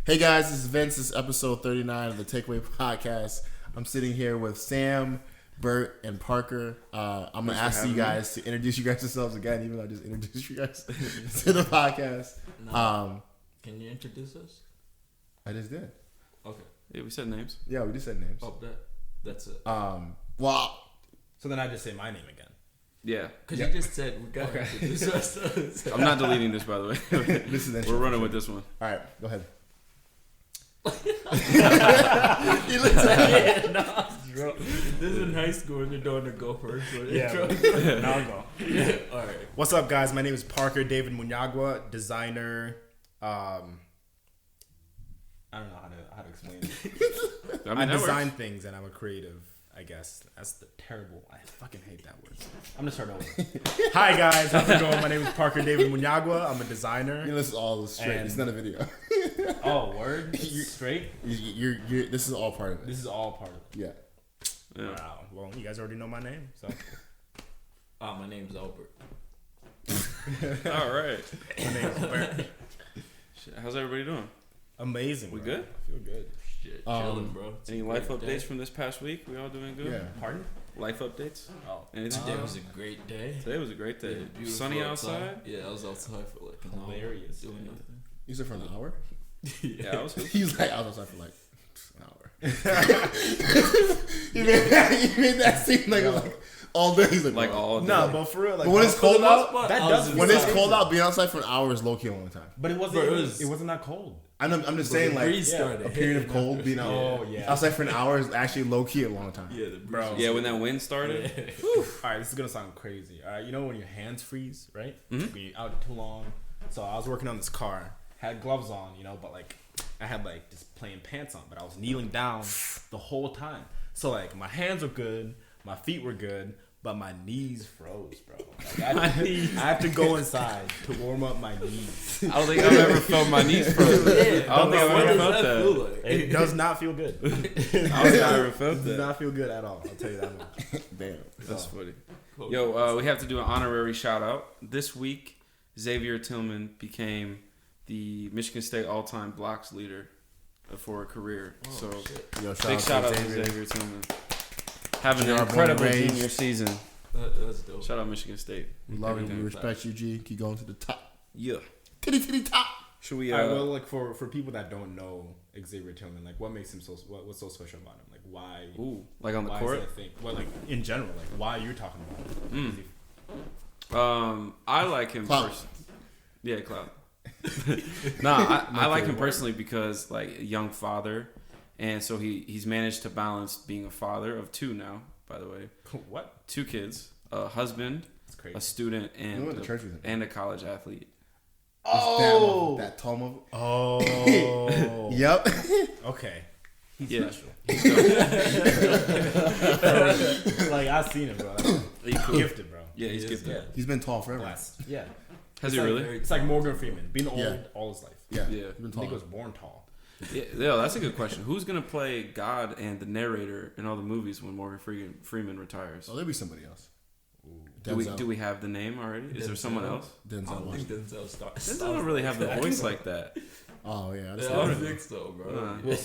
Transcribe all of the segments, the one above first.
Hey guys, this is Vince. This is episode 39 of the Takeaway Podcast. I'm sitting here with Sam, Bert, and Parker. I'm going to ask you guys to introduce you guys yourselves again, even though I just introduced you guys to the podcast. No. Can you introduce us? I just did. Okay. Yeah, we said names. Yeah, we just said names. Oh, that's it. Well, so then I just say my name again. Yeah. Because you just said we got to introduce ourselves. I'm not deleting this, by the way. this is We're running with this one. All right, go ahead. He looks like it. Nah, bro. This is in high school and you're doing the go first. Yeah. Now I'll go. Yeah. All right. What's up, guys? My name is Parker David Munyagwa, designer. I don't know how to explain it. I design things and I'm a creative, I guess. That's the terrible. I fucking hate that word. I'm gonna start over. Hi guys, how's it going? My name is Parker David Munyagwa. I'm a designer. This is all straight. It's not a video. Oh, word? It's straight? This is all part of it. This is all part of it. Yeah. Wow. Well, you guys already know my name, so. My name's Albert. All right. My name's Bert. How's everybody doing? Amazing. We bro. good? I feel good. Shit, chilling, bro. It's Any life updates from this past week? We all doing good? Yeah. Pardon? Life updates? Oh. Anything? Today was a great day. Today was a great day. Yeah, Sunny outside? Yeah, I was outside for like an Hilarious. hour doing nothing. You said for an hour? Yeah, I was He was like, I was outside for like an hour. you made that seem like it was like all day. He's like all day. No, but for real, like but when it's cold out, when it's cold out, being outside for an hour is low key a long time. But it wasn't. It wasn't that cold. I'm just saying, like a period of cold being out. Oh yeah. Outside for an hour is actually low key a long time. Yeah, the breeze. Bro. Yeah, when that wind started. Yeah. All right, this is gonna sound crazy. All right, you know when your hands freeze, right? Mm-hmm. When you're out too long. So I was working on this car, had gloves on, but like I had like just plain pants on, but I was kneeling down the whole time. So like my hands were good, my feet were good, but my knees froze, bro. Like, I had to go inside to warm up my knees. I don't think I've ever felt my knees frozen. I don't think I've ever felt that. It does not feel good. I don't think I've ever felt It that. does not feel good at all. I'll tell you that much. Damn, That's funny. Cool. Yo, we have to do an honorary shout out. This week, Xavier Tillman became the Michigan State all-time blocks leader for a career. Oh, so Yo, big shout out to Xavier Tillman. Having an incredible junior season. That's dope. Shout out Michigan State. We love you. We respect you, G. Keep going to the top. Yeah. Titty top. Should we? All right, well, like for people that don't know Xavier Tillman, like what makes him what's so special about him? Like why? Ooh, like on the why court? Is that a thing? Well, like in general, like why you're talking about him? I like him Clout. personally. Yeah, Cloud. I like him personally because like a young father, and so he's managed to balance being a father of two now. By the way, What? 2 kids, a husband, That's crazy. a student, and a college athlete. Oh, that Tomo. Oh. Yep. Okay. He's Yeah. special. Like I've seen him, bro. He's gifted, bro. Yeah, he's gifted. Yeah. He's been tall forever. Yeah. Has he really? It's like Morgan Freeman, being old Yeah. all his life. Yeah. Yeah. He's been I tall. think he was born tall. Yeah, that's a good question. Who's gonna play God and the narrator in all the movies when Morgan Freeman retires? Oh, there'll be somebody else. Do we have the name already? Is there someone else? I Denzel don't think Washington. Denzel starts. Denzel don't really have the voice like that. Oh yeah. I That's don't think so, bro. Will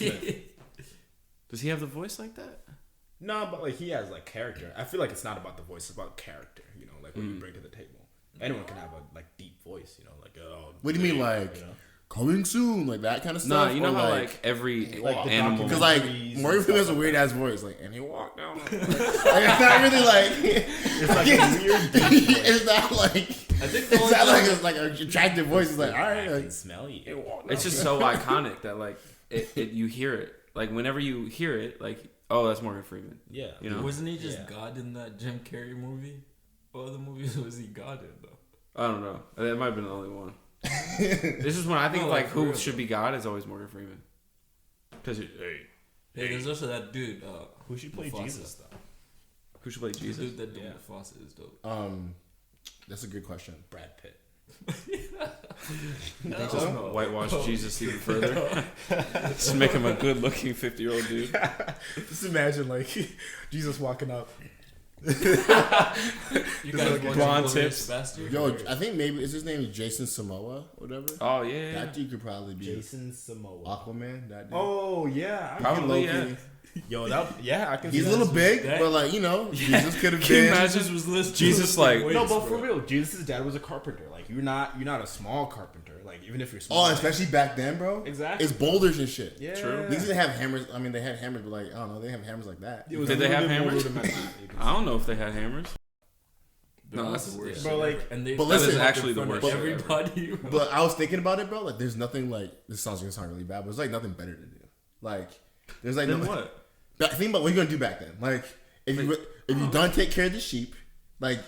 Does he have the voice like that? No, but like he has like character. I feel like it's not about the voice; it's about character. Like what you bring to the table. Anyone can have a like deep voice. Like What do you mean, like coming soon, like that kind of stuff? Nah, you know Or, how like every like the animal. because like Morgan Freeman has a weird ass voice, like, and he walked down. Like, it's not really like it's like a weird deep voice. it's not like I think the it's only not time- like an attractive voice. It's like, all I right, can like, smell you. It's just so iconic that like it you hear it. Like whenever you hear it, like, oh, that's Morgan Freeman. Yeah. You know? Wasn't he just God in that Jim Carrey movie? What other movies was he God in though? I don't know. That might have been the only one. This is when I think No, like like, who real. should be God is always Morgan Freeman. Because Hey, there's also that dude. Who should play Mufasa. Jesus though? who should play The Jesus? dude that did Yeah. Mufasa is dope. that's a good question. Brad Pitt. Just whitewash Jesus even further. Just make him a good-looking 50-year-old dude. Just imagine like Jesus walking up. You guys like want blonde to tips. Sylvester? Yo, I think maybe is his name Jason Samoa, whatever. Oh yeah. That dude could probably be Jason Samoa. Aquaman. That dude. Oh yeah, Probably, yeah. Yo, I can. He's see a little that. big, That- but like Jesus could have Can you been. imagine? Jesus was listening. Jesus, like- No, but for real, Jesus' dad was a carpenter. Like you're not a small carpenter. Like even if you're small. Oh, especially back then, bro. Exactly. It's boulders and shit. Yeah. True. These didn't have hammers. I mean, they had hammers, but like I don't know, they have hammers like that. It was Did a they little have bit more hammers? rudimentary. I don't know if they had hammers. Bro, No, that's that's the worst. yeah. Bro, like, and they but that listen- is actually the in front worst of shit ever. everybody. Bro. But I was thinking about it, bro. Like, there's nothing like this sounds gonna sound really bad, but there's like nothing better to do. Like, there's like Then no, what? Think about what you're gonna do back then. Like, if you done take care of the sheep, like,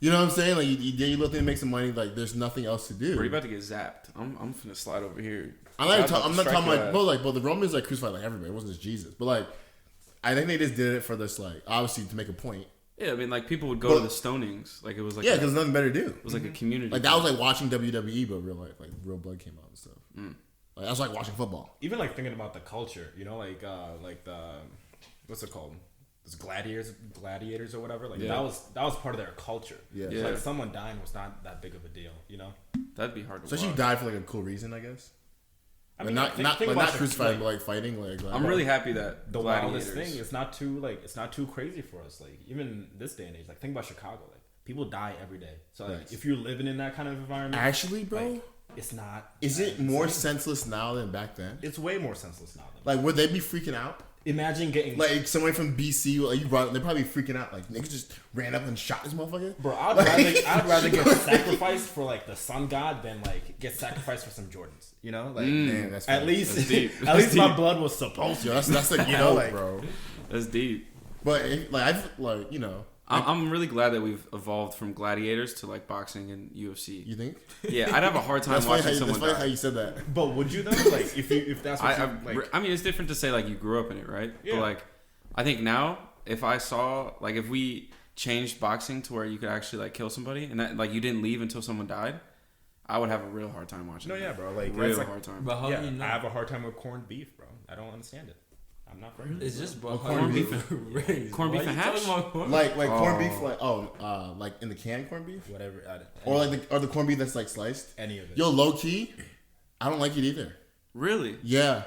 you know what I'm saying? Like, you did your little thing to make some money. Like, there's nothing else to do. Bro, you about to get zapped. I'm finna slide over here. I'm not about to talking strike your about, ass. but the Romans like crucified like everybody. It wasn't just Jesus, but like, I think they just did it for this, like, obviously to make a point. Yeah, I mean, like people would go But- to the stonings. Like it was like Yeah, because there's nothing better to do. it was like a community. Like that was like watching WWE, but real life, like real blood came out and stuff. Mm. Like that's like watching football. even like thinking about the culture, you know, like the what's it called? Those gladiators or whatever. Like Yeah. that was part of their culture. Yeah. Yeah. Like someone dying was not that big of a deal, you know. That'd be hard to Especially watch. you died for like a cool reason, I guess. I But mean, not think about not the- crucified, like, but like fighting. Like I'm really happy that the Gladiators. wildest thing. It's not too crazy for us. Like even this day and age. Like think about Chicago. Like people die every day. So like Right. if you're living in that kind of environment, Actually, bro, like, it's not. is it insane. more senseless now than back then? It's way more senseless now. Like, would they be freaking out? Imagine getting Like someone from BC, like you brought, they're probably freaking out. Like niggas just ran up and shot this motherfucker. Bro, I'd rather get sacrificed for like the sun god than like get sacrificed for some Jordans. You know, like Man, that's at funny. least That's deep. at That's least my deep. blood was supposed to. Yo, that's like You know, like- bro. That's deep. But like I've like you know, I'm really glad that we've evolved from gladiators to like boxing and UFC. you think? Yeah, I'd have a hard time That's funny watching how someone how die. you said that. But would you though? Like if that's what I mean, it's different to say like you grew up in it, right? Yeah. But like, I think now if I saw like if we changed boxing to where you could actually like kill somebody and that like you didn't leave until someone died, I would have a real hard time watching. No, it. yeah, bro. Like real that's like, hard time. But how yeah, do you know? I have a hard time with corned beef, bro. I don't understand it. I'm not for it. It's just about corned how you beef. were raised. Corned Why beef you and hash? talking about corned Like corned beef, Oh. like like in the can corned beef, Whatever. or like the corned beef that's like sliced. any of it. Yo, low key, I don't like it either. Really? Yeah,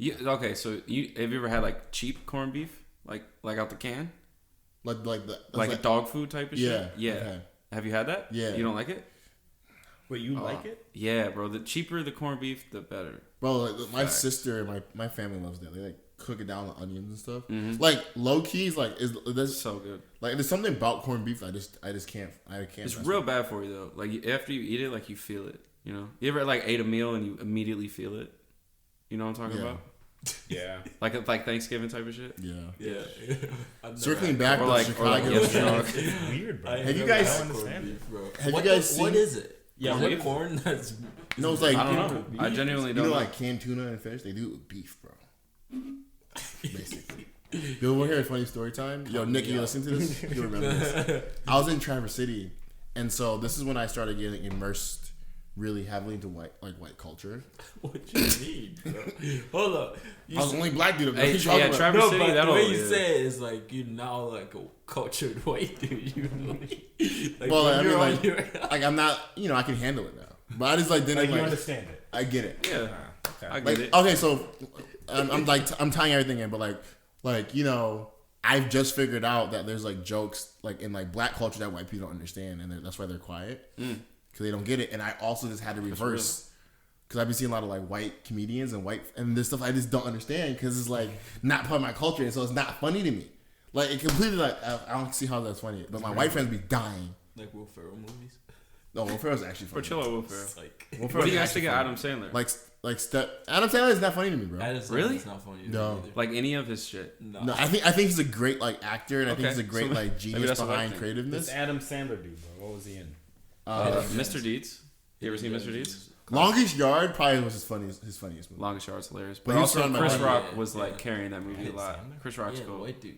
Okay, so have you ever had like cheap corned beef, like out the can, like the like a dog food type of Yeah, shit? Yeah. okay. Have you had that? Yeah. You don't like it? Wait, you Oh. like it? Yeah, bro. The cheaper the corned beef, the better. Bro, like, my Facts. sister and my family loves that. They like cook it down with onions and stuff. Mhm. Like low key is like is there's So good. like there's something about corned beef I just can't It's mess real with. bad for you though. Like after you eat it, like you feel it. You know. You ever like ate a meal and you immediately feel it? You know what I'm talking Yeah. about? Yeah. Like Thanksgiving type of shit. Yeah. Yeah. I've never Circling had back Or to like Chicago. yesterday. It's weird, bro. I Have you never guys- had I don't corned understand beef, bro. Have you What guys what seen- is it? Yeah, Is corned it beef? corn that's No, it's like I don't know. beef? I genuinely you don't know know. like canned tuna and fish. They do it with beef, bro. Basically. Yo, we're here at Funny Story Time. Yo, Nick, you listen to this? You remember this? I was in Traverse City, and so this is when I started getting immersed really heavily into white culture. What you need, bro? Hold up. I was the only black dude. Hey, What you talking yeah, about? Traverse No, City. but the That'll. way you yeah. say it is like you're now like a cultured white dude. You know? Like Well, when I mean, you're on like, your like I'm not, I can handle it now. But I just like didn't Like you like. understand it. I get it. Yeah. Okay. I get Like it. okay, so I'm tying everything in, but like I've just figured out that there's like jokes like in like black culture that white people don't understand, and that's why they're quiet because they don't get it. And I also just had to reverse because I've been seeing a lot of like white comedians and this stuff I just don't understand because it's like not part of my culture, and so it's not funny to me. Like it completely like I don't see how that's funny, but my white friends be dying. like Will Ferrell movies. No, Will Ferrell's actually funny. Portillo Will Ferrell. It's like Will What Ferrell's do you guys actually think of funny. Adam Sandler? Like Adam Sandler is not funny to me, bro. Addison, Really? It's not funny. No. Either. Like any of his shit? No. No, I think he's a great like actor, and I think Okay, he's a great so like maybe genius that's what I behind think. creativeness. This Adam Sandler dude, bro. What was he in? Mr. Deeds. You ever seen Mr. Deeds? Longest Yard probably was his funniest movie. Longest Yard's hilarious. But But he was also surrounded by Chris white- Rock Yeah, was like yeah. carrying that movie a lot. Sandler? Chris Rock's Yeah, cool. white dude.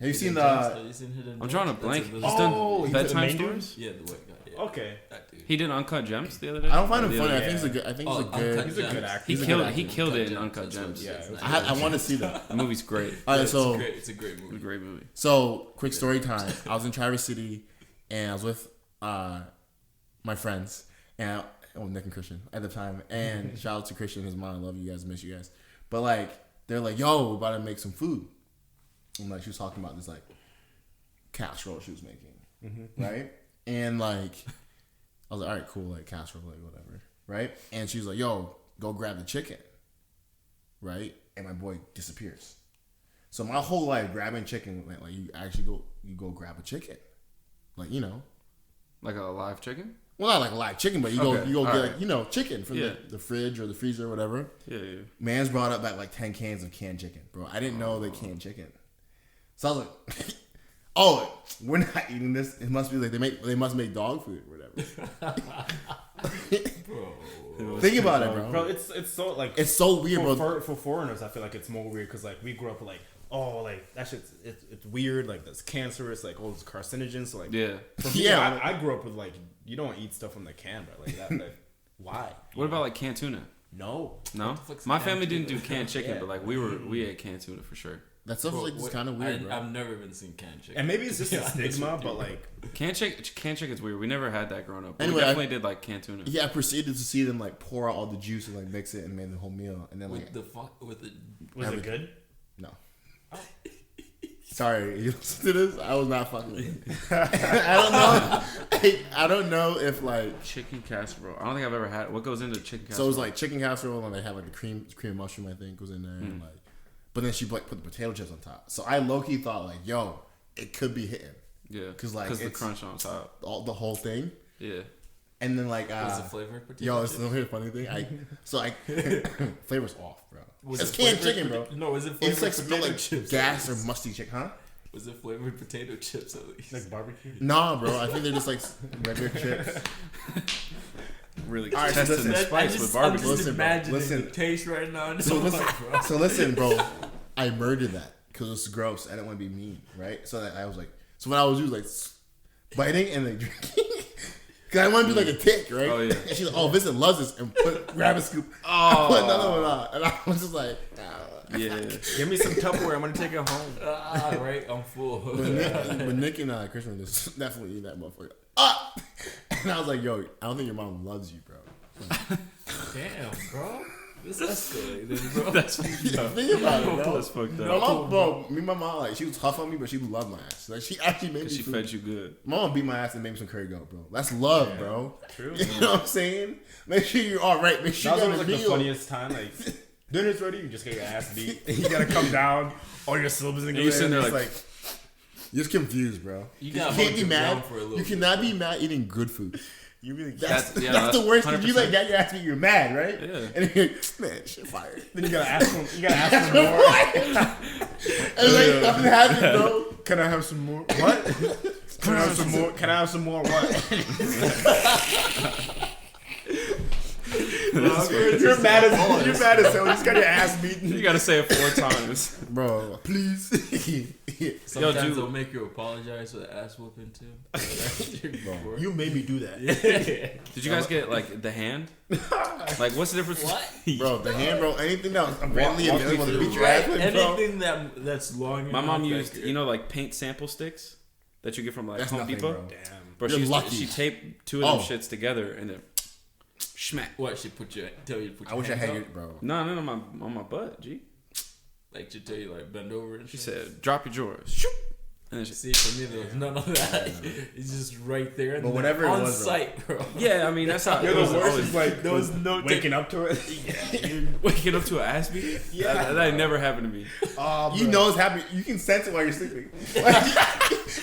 Have you seen I'm drawing a blank. He's done bedtime stories. Yeah, the white guy. Yeah. Okay. That dude. He did Uncut Gems the other day. I don't find him The funny. other I day. think he's a good. I think he's a good. He's a good actor. He killed it in Uncut Gems. Yeah, I want to see that. The movie's great. All right, so It's a great movie. Great movie. So, quick story time. I was in Traverse City, and I was with my friends, and Nick and Christian at the time. And shout out to Christian and his mom. I love you guys. Miss you guys. But like, they're like, "Yo, we're about to make some food." And like, she was talking about this like casserole she was making, right? And like, I was like, "All right, cool, like casserole, like whatever, right?" And she was like, "Yo, go grab the chicken," right? And my boy disappears. So my whole life grabbing chicken, like you actually go grab a chicken, like Like a live chicken? well not like a live chicken, but you go get right. like chicken from the fridge or the freezer or whatever. Yeah. Man's brought up like 10 cans of canned chicken, bro. I didn't know they canned chicken, so I was like, "Oh, we're not eating this. It must be like they must make dog food or whatever." Bro. Think about it, bro. Bro, it's so like It's so weird, bro. For foreigners, I feel like it's more weird because like we grew up with like, oh, like that shit's it's weird, like that's cancerous, like all those carcinogens. So like, Yeah. for me, I grew up with like you don't eat stuff from the can, bro. Like that, like why? What about like canned tuna? No. No? fuck's My canned family tuna? didn't do canned chicken, Yeah. but like we ate canned tuna for sure. That stuff is like just kind of weird, bro. I've never even seen canned chicken. And maybe it's just Yeah, a stigma, but like Canned chicken's weird. We never had that growing up. Anyway, We definitely did like canned tuna. Yeah, I proceeded to see them like pour out all the juice and like mix it and make the whole meal, and then like with the fuck with the was it good? no. Sorry, you listen to this? I was not fucking with it. I don't know. I don't know if like Chicken casserole. I don't think I've ever had. What goes into chicken casserole? so it was like chicken casserole and they had like the cream mushroom I think was in there and like, but then she like put the potato chips on top. So I low key thought like, yo, it could be hitting Yeah, because like the it's crunch on top. the whole thing. Yeah, And then like was the flavor potato yo, chips? it's the funny thing. Flavor's off, bro. Was It's it canned flavored chicken, bro. No, is it flavored It's like potato smell like chips? gas or musty chicken, huh? Was it flavored potato chips at least? Like barbecue? Nah, bro. I think they're just like regular chips. really All right, so testing the listen, spice with I'm barbecue. just Listen, bro, imagining listen. the taste right now. So listen, bro. I murdered that because it's gross. I didn't want to be mean, right? So that I was like, so what I was doing like biting and like drinking. Cause I want to be like a tick, right? Oh, yeah. And she's like, "Oh, Vincent loves this," and grab a scoop. Oh. I put another one on, and I was just like, Yeah, Give me some Tupperware. I'm gonna take it home. Right, I'm full. But Nick and Christian just definitely eat that motherfucker up. And I was like, "Yo, I don't think your mom loves you, bro." Damn, bro. This escalated, bro. that's Think about it, bro. that's fucked My up. mom, bro, me and my mom, like, she was tough on me, but she loved my ass. Like, she actually made me She food. fed you good. My mom beat my ass and made me some curry goat, bro. That's love, bro. True. You know what I'm saying? Make sure you're all right. Make sure That you was got like a the meal. funniest time. Like dinner's ready, you just get your ass beat. You gotta come down. All your syllables and you sitting there It's like, you're just confused, bro. You You gotta can't hold be your mad. ground for a little You bit. cannot be mad eating good food. you really That's That's- yeah, that's the that's worst. Cause you 100%. like got your ass beat, you're mad, right? Yeah. And then you're like, man, shit fired. then you gotta ask for more. And like nothing happened, bro. Can I have some more? What? Can I have some more? Can I have some more? What? You're mad as hell. You just got your ass beaten. you gotta say it 4 times. Bro, please. Sometimes dude. they'll make you apologize for the ass whooping too. Bro, You made me do that. Did you guys get like the hand? Like, what's the difference? What? bro, the hand, bro, anything that was readily walk me available to through. beat your ass with, bro. Anything that's long. My mom enough used, that- you know, like paint sample sticks that you get from like That's Home nothing, Depot. bro. Damn. Bro, You're she lucky. taped 2 of them Oh. shits together and then smack. What? She tell you to put your I wish I hands had up? your, bro. No, on my butt. G. Like she tell you like bend over and She shit. said, "Drop your drawers." Shoop. And then she, See, for me there was none of that. It's just right there. And But whatever it on was, bro. site, bro. yeah, I mean that's how You're it the was worst. always Is like There was no waking up to it. waking up to an ass beat. Yeah. that never happened to me. You know it's happening. You can sense it while you're sleeping. Like,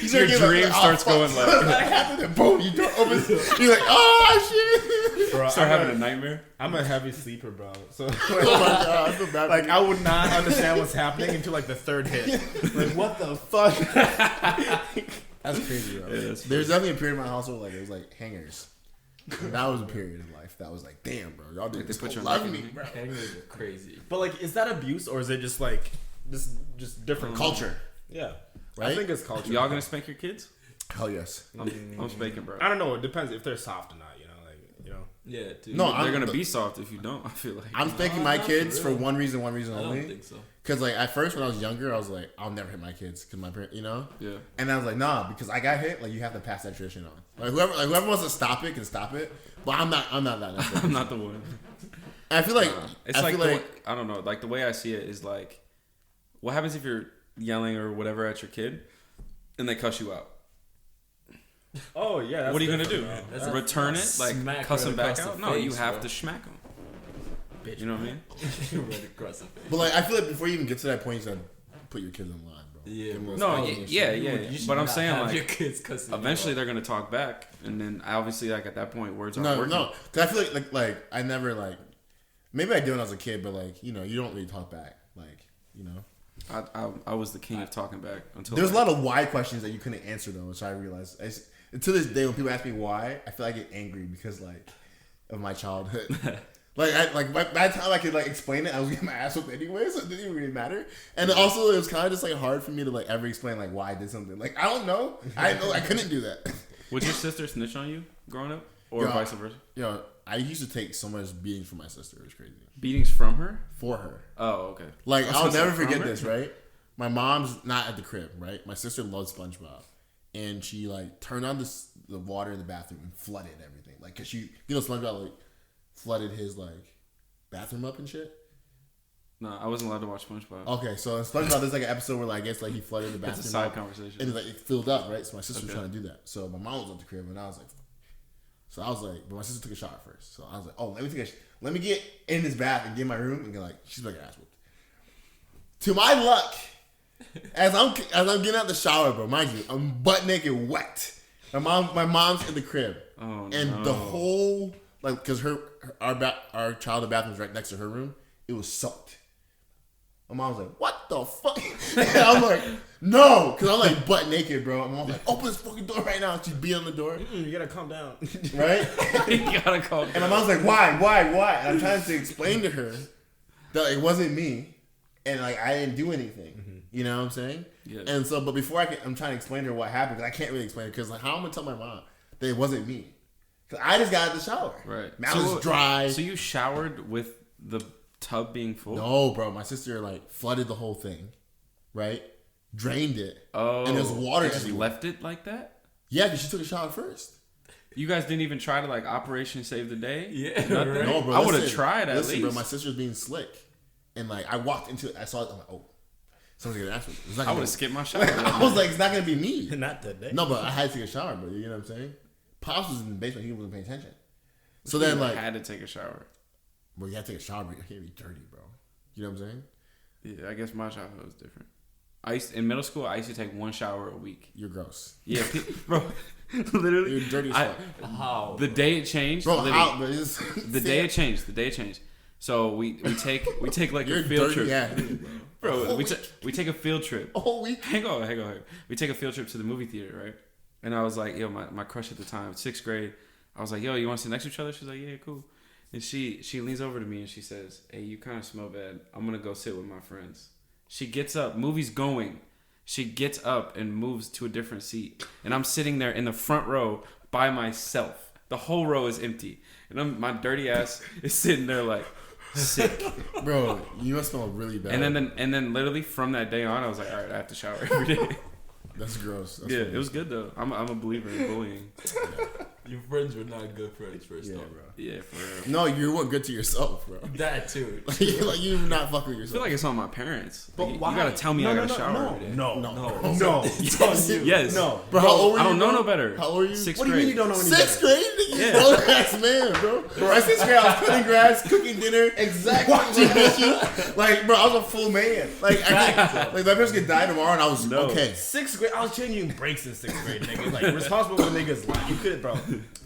you Your start getting dream like, starts fuck. going like, That happened, and boom, you door opens. You're like, oh shit. Bro, start having a nightmare. I'm a heavy sleeper, bro. So Oh my god, I feel bad. like I would not understand what's happening until like the 3rd hit. like, what the fuck? That's crazy, bro. Yeah, that's There's definitely a period in my household like it was like hangers. And that was a period in life that was like, damn, bro, y'all Like, did they put you on love like- me, bro. Hangers are crazy. But like, is that abuse or is it just like just different Culture. Yeah. right? I think it's culture. Y'all gonna spank your kids? Hell yes. I'm spanking, bro. I don't know. It depends if they're soft or not. Yeah, dude. No, they're gonna be soft if you don't. I feel like I'm spanking my kids for one reason I only. don't think so. Because like at first when I was younger, I was like, I'll never hit my kids because my parents, Yeah. And I was like, nah, because I got hit. Like you have to pass that tradition on. Like whoever wants to stop it can stop it. But I'm not that. I'm not the one. And I feel like It's like I don't know. Like the way I see it is like, what happens if you're yelling or whatever at your kid, and they cuss you out? Oh yeah. That's What are you gonna do? That's Return it? Like smack cuss right them back across out? the No, you face, have bro. to smack them. You know what I mean? Right across the face. But like I feel like before you even get to that point, you gotta put your kids in line, bro. Yeah, Give them bro. a No, spot. yeah. You should But I'm not saying have like, your kids cussing you eventually out. they're gonna talk back, and then obviously like at that point words aren't No, working. no, because I feel like I never like maybe I did when I was a kid, but like you don't really talk back, like I was the king of talking back until There's a lot of why questions that you couldn't answer though, which I realized. To this day, when people ask me why, I feel like I get angry because like of my childhood. By the time I could like explain it, I was getting my ass whipped anyway, so it didn't even really matter. And also, it was kind of just like hard for me to like ever explain like why I did something. Like I don't know, I couldn't do that. Would your sister snitch on you growing up, or vice versa? I used to take so much beatings from my sister. It was crazy. Beatings from her? For her. Oh, okay. Like I'll never forget her? this. Right, my mom's not at the crib. Right, my sister loves SpongeBob. And she like turned on the water in the bathroom and flooded everything. Like, cause SpongeBob like flooded his like bathroom up and shit. No, I wasn't allowed to watch SpongeBob. Okay, so in SpongeBob, there's like an episode where like I guess like he flooded the bathroom. It's a side up, conversation. and it filled up, right? So my sister was trying to do that. So my mom was at the crib, and I was like, but my sister took a shower first. So I was like, oh, let me get in this bath and get in my room and get like she's like ass whooped. To my luck. As I'm getting out the shower, bro, mind you, I'm butt naked, wet. My mom's in the crib, the whole like because our childhood bathroom's right next to her room. It was soaked. My mom was like, "What the fuck?" And I'm like, "No," because I'm like butt naked, bro. And my mom's like, "Open this fucking door right now." And she's beating on the door. You gotta calm down, right? You gotta calm down. And my mom's like, "Why?" And I'm trying to explain to her that it wasn't me, and like I didn't do anything. You know what I'm saying? Yeah. And so, but before I'm trying to explain to her what happened, because I can't really explain it, because like, how am I gonna tell my mom that it wasn't me? Because I just got out of the shower. Right. Now it's dry. So you showered with the tub being full? No, bro. My sister like flooded the whole thing, right? Drained it. Oh. And there's water. And just left it like that? Yeah, because she took a shower first. You guys didn't even try to like Operation Save the Day? Yeah, Nothing? right. No, bro. I would have tried at least. Bro, my sister was being slick, and like I walked into it, I saw it. I'm like, oh. Someone's gonna ask me. I would have skipped my shower. I was like, it's not gonna be me. not today. No, but I had to take a shower, bro. You know what I'm saying? Pops was in the basement. He wasn't paying attention. So then, like, had to take a shower. Bro, you have to take a shower, but you can't be dirty, bro. You know what I'm saying? Yeah, I guess my childhood was different. In middle school, I used to take one shower a week. You're gross. Yeah, bro. Literally, You're dirty as fuck. How? The day it changed, Bro, how? the day it changed. So we take like You're a field dirty trip. ass, bro. Bro, we take a field trip. A whole week. Hang on. We take a field trip to the movie theater, right? And I was like, yo, my crush at the time, 6th grade. I was like, yo, you want to sit next to each other? She's like, yeah, cool. And she leans over to me and she says, hey, you kind of smell bad. I'm gonna go sit with my friends. She gets up, movie's going. She gets up and moves to a different seat, and I'm sitting there in the front row by myself. The whole row is empty, and my dirty ass is sitting there like. Sick, bro. You must smell really bad. And then literally from that day on, I was like, all right, I have to shower every day. That's gross. That's yeah, funny. it was good though. I'm a believer in bullying. Yeah. Your friends were not good friends first off. Bro. Yeah, for real. No, you weren't good to yourself, bro. That too. like you're not fucking with I yourself. feel like it's on my parents. But Like, why? you gotta tell me I gotta shower every day. No. Yes. No. Bro, how old were you? I don't know bro? no better. How old are you? 6th What do you mean you don't know any 6th better? grade? Yeah. Old ass man, bro. My 6th grade, I was cutting grass, cooking dinner, Exactly. watching bitches. Like, bro, I was a full man. Like, like my parents could die tomorrow, and I was okay. 6th grade, I was changing brakes in 6th grade, nigga. Like responsible for niggas' life. You could, bro.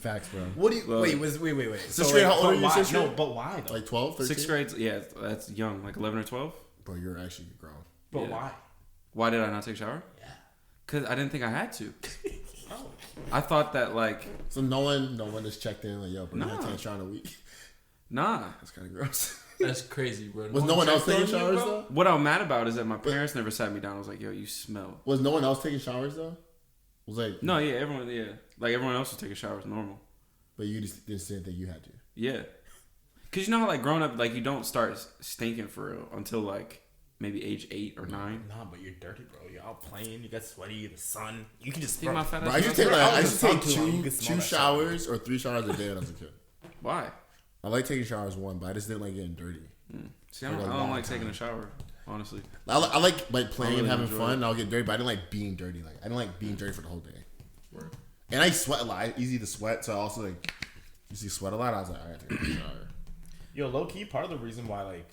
Facts, bro. What do you? Well, wait. 6th grade, how old are you? 6th grade? No, but why though? Like 12, 13? 6th grade, yeah, that's young, like 11 or 12. Bro, you're actually grown. But Yeah. why? Why did I not take a shower? Yeah. Cause I didn't think I had to. Oh. I thought that like So no one just checked in like, yo, bro, you Nah. haven't taken a shower in a week. Nah. That's kind of gross. That's crazy, bro. Was no one else taking showers bro? though? What I'm mad about is that my parents never sat me down. I was like, yo, you smell. Was no one else taking showers though? Was like No, yeah, like everyone else was taking showers normal. But you just didn't think you had to. Yeah, cause you know how like growing up, like you don't start stinking for real until like maybe age 8 or 9. Nah, but you're dirty, bro. You're out playing. You get sweaty. The sun. You can just. See my fat ass. Bro, I used to take two showers or 3 showers a day when I was a kid. Why? I like taking showers one, but I just didn't like getting dirty. See, I don't like taking a shower, honestly. I like playing really and having enjoy fun. it. And I'll get dirty, but I didn't like being dirty. Like I didn't like being dirty for the whole day. And I sweat a lot. Easy to sweat, so I also like usually sweat a lot. I was like, I gotta take a shower. Yo, low key, part of the reason why like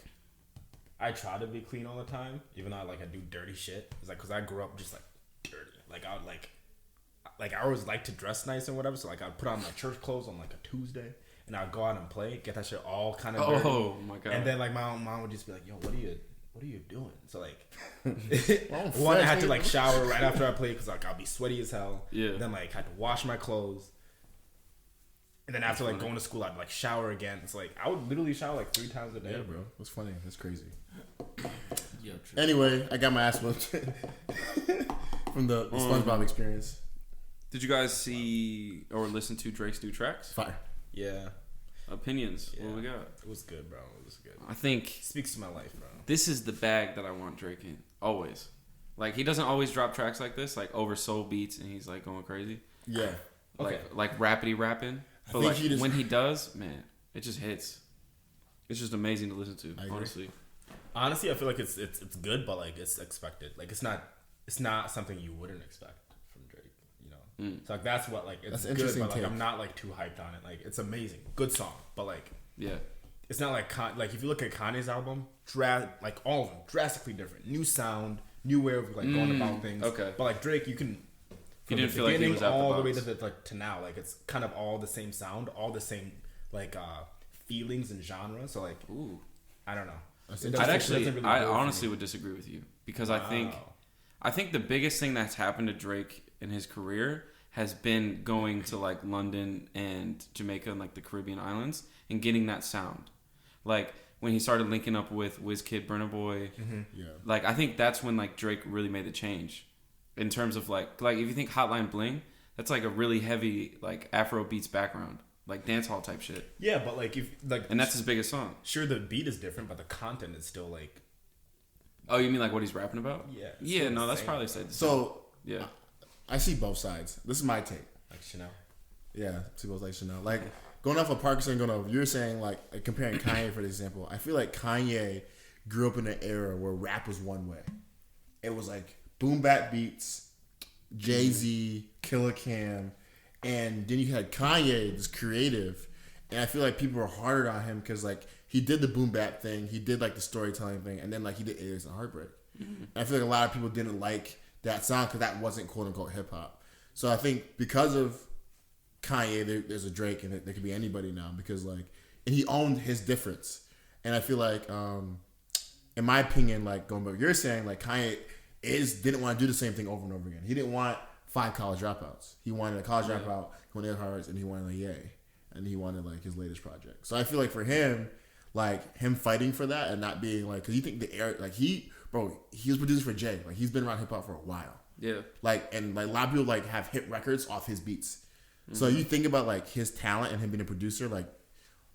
I try to be clean all the time, even though I do dirty shit, is like because I grew up just like dirty. Like I would like I always like to dress nice and whatever. So like I'd put on my church clothes on like a Tuesday, and I'd go out and play, get that shit all kind of dirty. Oh my god! And then like my mom would just be like, "Yo, what are you doing?" So like, one I had to like shower right after I played because like I'll be sweaty as hell. Yeah. Then like had to wash my clothes. And then after like going to school, I'd like shower again. It's like I would literally shower like 3 times a day. Yeah, bro. It's funny. That's crazy. Yeah, true. Anyway, I got my ass whooped from the SpongeBob experience. Did you guys see or listen to Drake's new tracks? Fire. Yeah. Opinions. Yeah. What we got? It was good, bro. It was good. I think Speaks to my life, bro. this is the bag that I want Drake in. Always. Like he doesn't always drop tracks like this, like over soul beats, and he's like going crazy. Yeah. Like rapidy rapping. But think like when he does, man, it just hits. It's just amazing to listen to. Honestly. Honestly, I feel like it's good, but like it's expected. Like it's not something you wouldn't expect from Drake. You know. So like that's what like it's good, but like I'm not like too hyped on it. Like it's amazing, good song, but like yeah. It's not like like if you look at Kanye's album, like all of them drastically different, new sound, new way of like going about things. Okay, but like Drake, you can from didn't the feel like he was out all the the way box. to now, like it's kind of all the same sound, all the same like feelings and genre. So like, ooh, I don't know. I honestly would disagree with you because I think the biggest thing that's happened to Drake in his career has been going to like London and Jamaica and like the Caribbean islands and getting that sound. Like when he started linking up with Wizkid, Burna Boy, like I think that's when like Drake really made the change in terms of like if you think Hotline Bling, that's like a really heavy like Afro beats background, like dance hall type shit. Yeah, but like if like and that's his biggest song. Sure, the beat is different, but the content is still like. Oh, you mean like what he's rapping about? Yeah. Yeah, no, that's probably said. So yeah, I see both sides. This is my take. Like Chanel. Yeah, see both like Chanel. Like going off of Parker saying, you're saying like comparing Kanye for example. I feel like Kanye grew up in an era where rap was one way. It was like boom bap beats, Jay-Z, Killer Cam, and then you had Kanye, this creative, and I feel like people were harder on him because like he did the boom bap thing, he did like the storytelling thing, and then like he did Alias and Heartbreak. And I feel like a lot of people didn't like that song because that wasn't quote unquote hip hop. So I think because of Kanye, there's a Drake, and there could be anybody now because like, and he owned his difference. And I feel like, in my opinion, like going by what you're saying, like Kanye didn't want to do the same thing over and over again. He didn't want 5 college dropouts. He wanted a college dropout, he wanted Hearts, and he wanted like Ye, and he wanted like his latest project. So I feel like for him, like him fighting for that and not being like, because you think the air, like he was producing for Jay, like he's been around hip hop for a while. Yeah. Like, and like a lot of people like have hit records off his beats. So you think about like his talent and him being a producer, like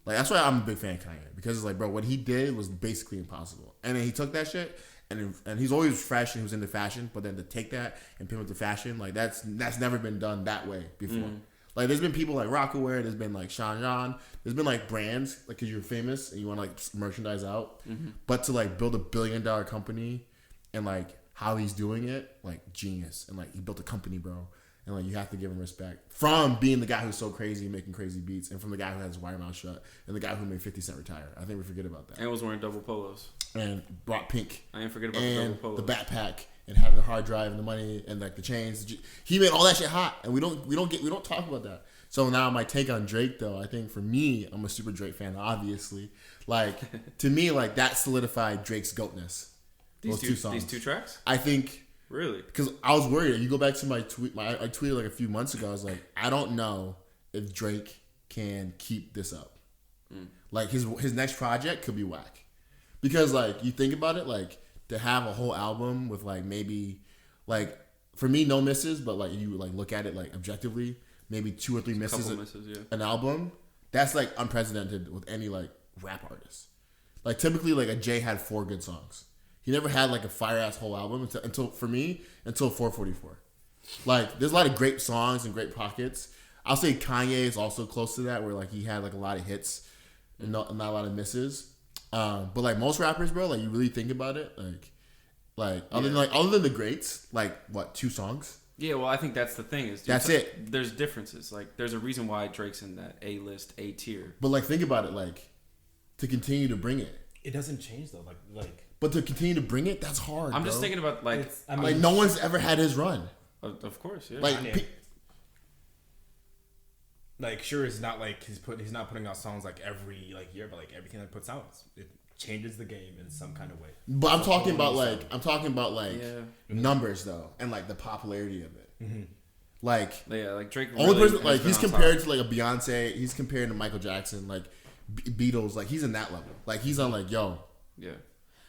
that's why I'm a big fan of Kanye, because it's like, bro, what he did was basically impossible. And then he took that shit and he's always fresh and he was into fashion, but then to take that and put it to fashion, like that's never been done that way before. Like there's been people like Rockaware, there's been like Sean John, there's been like brands like because you're famous and you want to like merchandise out, but to like build $1 billion company and like how he's doing it, like genius. And like he built a company, bro. And like you have to give him respect from being the guy who's so crazy and making crazy beats, and from the guy who has his wire mouth shut, and the guy who made 50 Cent retire. I think we forget about that. And was wearing double polos. And brought pink. I ain't forget about the double polos. The backpack and having the hard drive and the money and like the chains. He made all that shit hot, and we don't talk about that. So now my take on Drake though, I think for me, I'm a super Drake fan, obviously. Like to me, like that solidified Drake's goatness. These two tracks? I think. Really? Because I was worried. You go back to my tweet. I tweeted like a few months ago. I was like, I don't know if Drake can keep this up. Like his next project could be whack, because like you think about it, like to have a whole album with like maybe like for me no misses, but like you like look at it like objectively, maybe 2 or 3 misses, an album. That's like unprecedented with any like rap artist. Like typically like a Jay had 4 good songs. He never had like a fire ass whole album until 444. Like there's a lot of great songs and great pockets. I'll say Kanye is also close to that, where like he had like a lot of hits and not a lot of misses. But like most rappers, bro, like you really think about it, like other than the greats, like what 2 songs? Yeah, well, I think that's the thing is that's it. There's differences. Like there's a reason why Drake's in that A list, A tier. But like think about it, like to continue to bring it. It doesn't change though, like. But to continue to bring it, that's hard. I'm just thinking about like like no one's ever had his run. Of course, yeah. Like sure, it's not like he's not putting out songs like every like year, but like everything that he puts out, it changes the game in some kind of way. But I'm talking about like numbers though, and like the popularity of it. Mm-hmm. Like like Drake. Only person like he's compared to like a Beyonce. He's compared to Michael Jackson, like Beatles. Like he's in that level. Like he's on like yo. Yeah.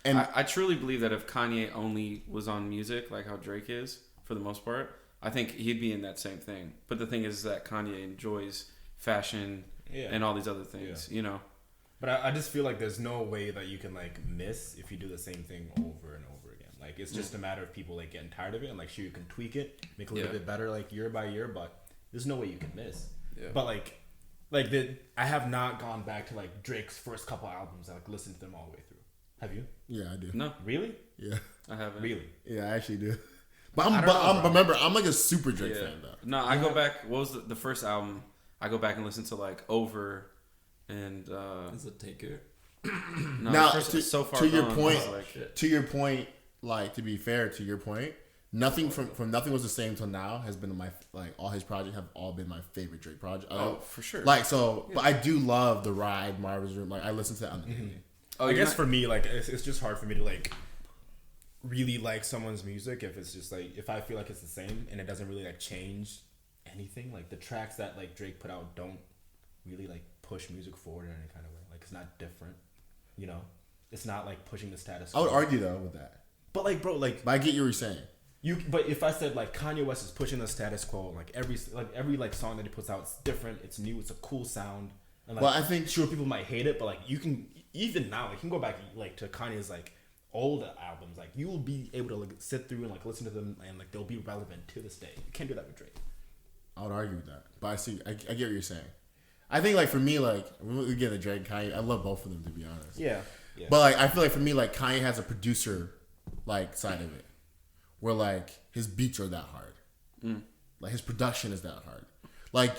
And I truly believe that if Kanye only was on music, like how Drake is, for the most part, I think he'd be in that same thing. But the thing is that Kanye enjoys fashion and all these other things, you know? But I just feel like there's no way that you can, like, miss if you do the same thing over and over again. Like, it's just a matter of people, like, getting tired of it. And, like, sure, you can tweak it, make it a little bit better, like, year by year. But there's no way you can miss. Yeah. But, I have not gone back to, like, Drake's first couple albums. I, like, listened to them all the way through. Have you? Yeah, I do. No. Really? Yeah. I haven't. Really? Yeah, I actually do. But remember, I'm like a super Drake fan though. No, I go back. What was the first album? I go back and listen to like Over, and is it Take Care? No, now so far to your gone, point, like, to your point, like to be fair to your point, nothing from Nothing Was the Same till now has been my like all his projects have all been my favorite Drake project. Oh, for sure. Like so, but I do love The Ride, Marvin's Room. Like I listen to that on the daily. Oh, I guess for me, like it's just hard for me to like really like someone's music if it's just like if I feel like it's the same and it doesn't really like change anything. Like the tracks that like Drake put out don't really like push music forward in any kind of way. Like it's not different, you know. It's not like pushing the status quo. I would argue though with that. But like, bro, like, but I get what you're saying. But if I said like Kanye West is pushing the status quo, like every song that he puts out, it's different, it's new, it's a cool sound. And like, well, I think sure people might hate it, but like you can even now, like you can go back like to Kanye's like old albums, like you will be able to like sit through and like listen to them and like they'll be relevant to this day. You can't do that with Drake. I would argue with that, but I get what you're saying. I think like for me, like again, the Drake Kanye, I love both of them to be honest. Yeah. But like I feel like for me, like Kanye has a producer like side of it, where like his beats are that hard, like his production is that hard, like,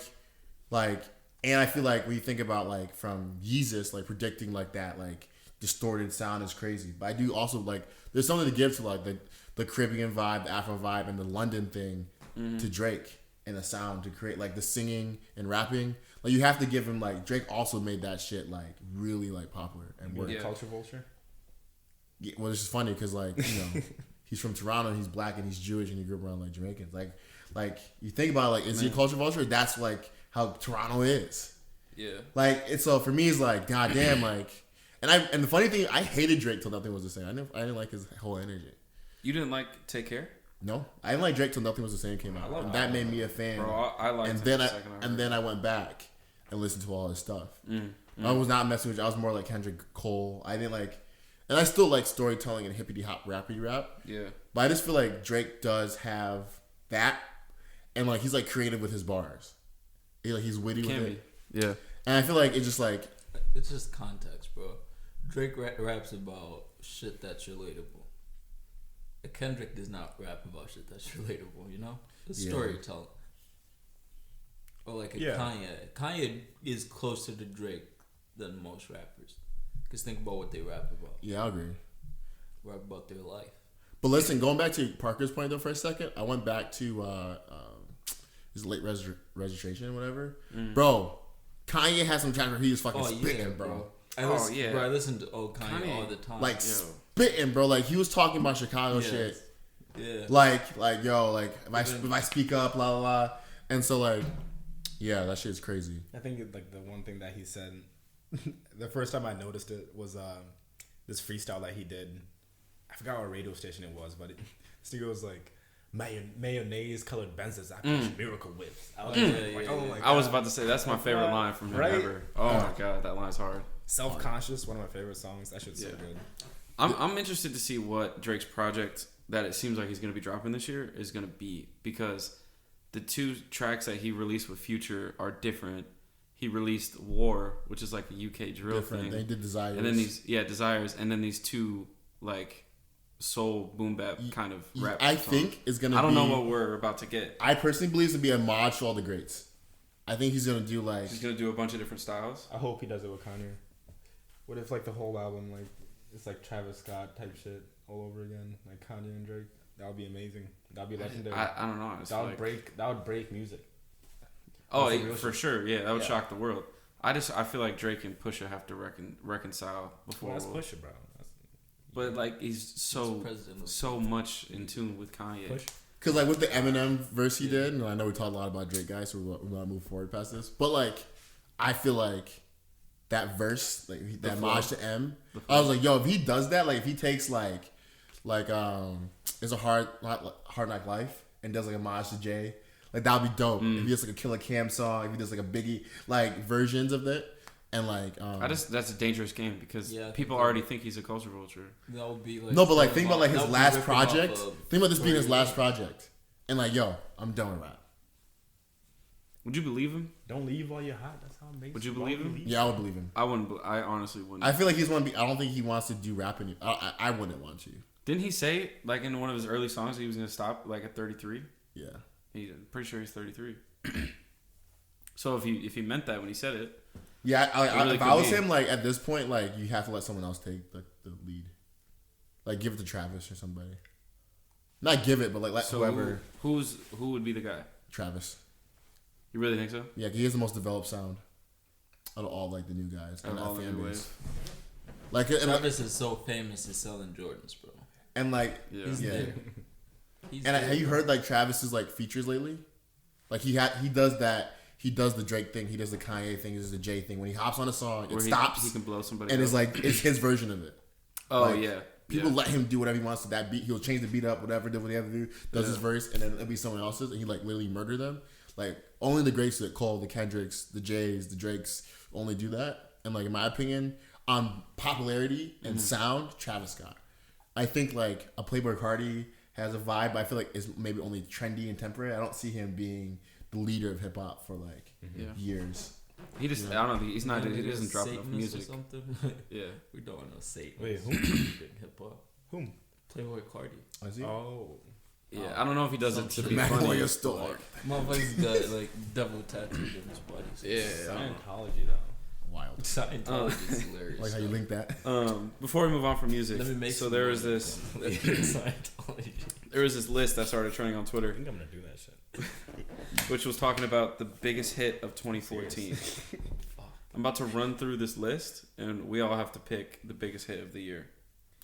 and I feel like when you think about like from Yeezus, like predicting like that like distorted sound is crazy. But I do also like there's something to give to like the Caribbean vibe, the Afro vibe, and the London thing to Drake and the sound to create like the singing and rapping. Like you have to give him like Drake also made that shit like really like popular and work. Culture vulture. Yeah, well, it's just funny because like you know he's from Toronto, and he's black, and he's Jewish, and he grew up around like Jamaicans. Like you think about it, like is he a culture vulture? That's like how Toronto is. Yeah. Like it's so for me it's like goddamn like, and the funny thing I hated Drake till Nothing Was the Same. I didn't like his whole energy. You didn't like Take Care? No, I didn't like Drake till Nothing Was the Same came out, and that made me a fan. Bro, I liked and then I went back and listened to all his stuff. I was not messing with. I was more like Kendrick Cole. I didn't like, and I still like storytelling and hippity hop rappity rap. Yeah, but I just feel like Drake does have that, and like he's like creative with his bars. He's witty with it. Yeah, and I feel like it's just context, bro. Drake raps about shit that's relatable. Kendrick does not rap about shit that's relatable, you know? It's storytelling. Or like Kanye. Kanye is closer to Drake than most rappers. Because think about what they rap about. Yeah, I agree. Rap about their life. But listen, going back to Parker's point though for a second, I went back to his late registration or whatever. Bro, Kanye has some tracks where he was fucking spitting, bro. I listen to Kanye all the time. Like spitting, bro. Like he was talking about Chicago shit. Yeah. Like yo, like if I speak up, blah blah blah. And so like, yeah, that shit is crazy. I think like the one thing that he said the first time I noticed it was this freestyle that he did. I forgot what radio station it was, but this nigga was like, mayonnaise colored Benzes, I push miracle whips. I was oh my God. I was about to say that's my favorite line from him ever. Oh my God, that line's hard. Self-Conscious, one of my favorite songs. That shit's so good. I'm interested to see what Drake's project that it seems like he's gonna be dropping this year is gonna be, because the 2 tracks that he released with Future are different. He released War, which is like a UK drill thing. They did Desires. And then Desires, and then these 2 like soul boom bap kind of rap. I think is gonna. I don't know what we're about to get. I personally believe it's gonna be a mod to all the greats. I think he's gonna do like. He's gonna do a bunch of different styles. I hope he does it with Kanye. What if like the whole album like it's like Travis Scott type shit all over again, like Kanye and Drake? That would be amazing. That would be legendary. I don't know. That would break music. Oh, for sure. Yeah, that would shock the world. I feel like Drake and Pusha have to reconcile before. Well, that's Pusha, bro. But like he's so much in tune with Kanye. Because like with the Eminem verse he did, and I know we talked a lot about Drake, guys, so we're gonna move forward past this. But like, I feel like that verse, like that homage to M, I was like, yo, if he does that, like if he takes like it's a hard knock life and does like a homage to Jay, like that would be dope. If he does like a Killer Cam song, if he does like a Biggie like versions of it. And like, that's a dangerous game because people already think he's a culture vulture. That would be like no, but like think about like his last project. Think about this being his last project, and like, yo, I'm done with rap. Would you believe him? Don't leave while you're hot. That's how it makes. Would you believe him? Yeah, I would believe him. I wouldn't. I honestly wouldn't. I feel like he's want to be. I don't think he wants to do rap anymore. I wouldn't want to. Didn't he say like in one of his early songs he was gonna stop like at 33? Yeah, I'm pretty sure he's 33. So if he meant that when he said it. Yeah, if I was him, like at this point, like you have to let someone else take the lead. Like give it to Travis or somebody. Not give it, but like let whoever. Who would be the guy? Travis. You really think so? Yeah, he has the most developed sound out of all like the new guys and that fan base. Like Travis is so famous he's selling Jordans, bro. And like he's there. Have you heard like Travis's like features lately? Like he does that. He does the Drake thing. He does the Kanye thing. He does the Jay thing. When he hops on a song, it stops. He can blow somebody. And up. it's like it's his version of it. Oh like, yeah. People let him do whatever he wants to that beat. He'll change the beat up, whatever. Do what he has to do. Does his verse, and then it'll be someone else's, and he like literally murder them. Like only the greats that Cole, the Kendricks, the Jays, the Drakes only do that. And like in my opinion, on popularity and sound, Travis Scott. I think like a Playboi Carti has a vibe, but I feel like it's maybe only trendy and temporary. I don't see him being the leader of hip hop for like years. He just I don't think he's not. He doesn't drop enough music. Or something. Yeah, we don't know Satan. Wait, who? Hip hop. Whom? Playboi Carti. Is he? Oh. Yeah, I don't know if he does it to be Magnolia funny. Store. Motherfucker's got like double tattoos on his body. So Scientology though. Wild. Scientology is hilarious. Like how you link that. Before we move on from music, Let me make so there was this. Scientology. There was this list that started trending on Twitter. I think I'm gonna do that shit. Which was talking about the biggest hit of 2014. I'm about to run through this list, and we all have to pick the biggest hit of the year.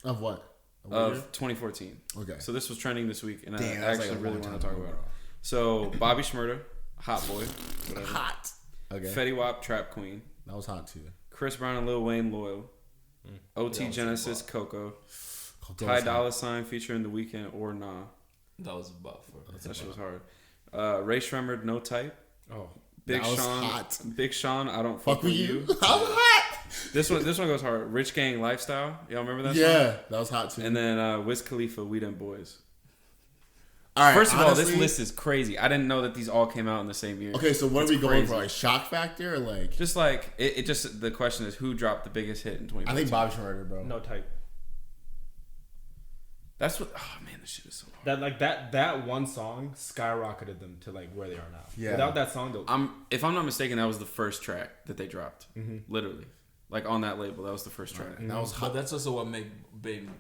Of what? Of 2014. Okay. So this was trending this week, and Damn, I actually like really want to talk about it. So Bobby Shmurda, Hot Boy. Whatever. Hot. Okay. Fetty Wap, Trap Queen. That was hot too. Chris Brown and Lil Wayne, Loyal. OT Genesis, Coco. Ty Dolla $ign featuring The Weeknd, Or Nah. That was a buff. That shit was hard. Ray Shremmerd, No Type. Oh. Big That was Sean, hot. Big Sean, I Don't Fuck With You. That was hot. This one goes hard. Rich Gang Lifestyle. Y'all remember that song? Yeah, that was hot too. And then Wiz Khalifa, We Them Boys. All right, First of honestly, all, this list is crazy. I didn't know that these all came out in the same year. Okay, so what That's are we going crazy. for? Like shock factor or like? Just like it just the question is who dropped the biggest hit in 2014? I think Bobby Shmurda, bro. No type. That's what. Oh man, this shit is so hard. That one song skyrocketed them to like where they are now. Yeah. Without that song, though. If I'm not mistaken, that was the first track that they dropped. Literally, like on that label, that was the first track. Right. That was hot. But that's also what made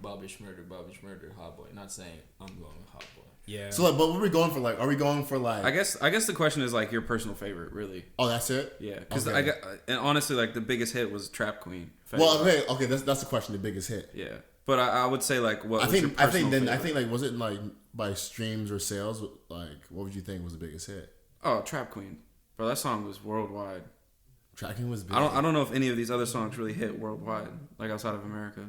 Bobby Shmurda, Hot Boy. Not saying I'm going with Hot Boy. Yeah. So like, but what are we going for? Like, are we going for like? I guess the question is like your personal favorite, really. Oh, that's it. Yeah, because Okay. and honestly, like the biggest hit was Trap Queen. Well, okay, that's the question. The biggest hit. Yeah, but I would say like what I was your think personal like was it like by streams or sales? Like, what would you think was the biggest hit? Oh, Trap Queen, bro, that song was worldwide. Trap Queen was big. I don't know if any of these other songs really hit worldwide, like outside of America.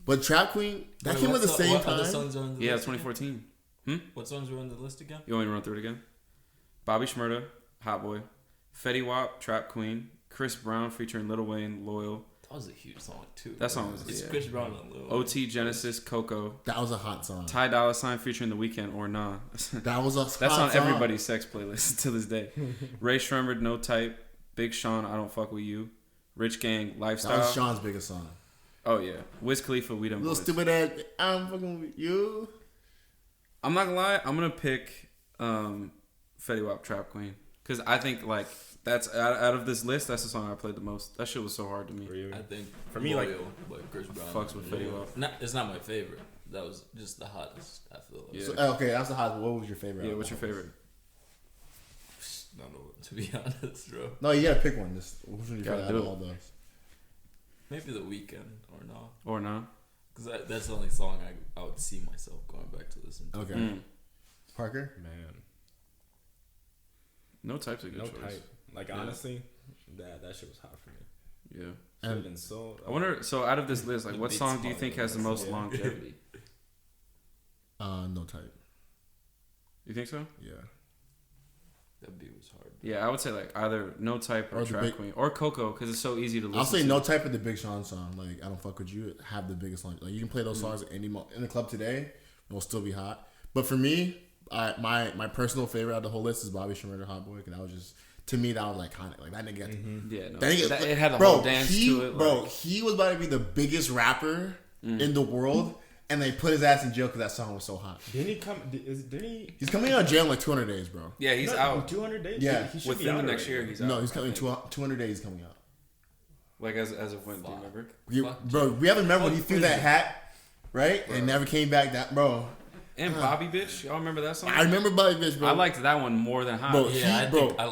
But Trap Queen, that came at the same time. Other songs are on the list? 2014. What songs were on the list again? You want me to run through it again? Bobby Shmurda, Hot Boy. Fetty Wap, Trap Queen. Chris Brown featuring Lil Wayne, Loyal. That was a huge song too. That song was Chris Brown and Lil Wayne. OT Genesis, Coco. That was a hot song. Ty Dolla $ign featuring The Weeknd or Nah. That was a hot That's on song. everybody's sex playlist to this day. Ray Shremmerd, No Type. Big Sean, I Don't Fuck With You. Rich Gang, Lifestyle. That was Sean's biggest song. Oh yeah. Wiz Khalifa, We Done Little Boys. stupid ass, I'm fucking with you. I'm not gonna lie, I'm gonna pick Fetty Wap, Trap Queen. Because I think like that's out of this list, that's the song I played the most. That shit was so hard to me. I think for me, like Chris Brown fucks with Fetty Wap. It's not my favorite. That was just the hottest. I feel like. Yeah. So, okay, that's the hot. What was your favorite? Yeah, what's your favorite? I don't know, to be honest, bro. No, you gotta pick one. Just which one you Gotta got do out it. of all those? Maybe The Weeknd or no. Or Nah? Because that's the only song I would see myself going back to listen to. Okay. Parker? Man, No Type's a good no choice. type. Like honestly, that shit was hot for me. Yeah. Should been so. I wonder. So out of this list, like, The what beat's song do you harder think has the than most this. longevity? No type. You think so? Yeah. That beat was hard. Yeah, I would say like either No Type or Or the Trap big- Queen or Coco because it's so easy to listen. I'll say to. no type of the Big Sean song. Like I don't fuck with you. Have the biggest song. Like you can play those songs at any in the club today. It'll still be hot. But for me, my personal favorite out of the whole list is Bobby Shmurda, Hot Boy. And that was just to me that was like iconic. Like that nigga. Got Yeah, no. That nigga, It had a bro, whole dance to it. Bro, like- he was about to be the biggest rapper in the world, and they put his ass in jail because that song was so hot. Didn't he come? Didn't he? He's coming out of jail in like 200 days, bro. Yeah, he's out 200 days. Yeah. he should be within out the next already. year. He's out. No, he's coming I think. 200 days. He's coming out. Like as of when? Do you remember? Bro, we have to remember when he threw that hat, right? And never came back. That bro. And Bobby Bitch, y'all remember that song? I remember Bobby Bitch, bro. I liked that one more than Hot. Bro, Yeah, bro, I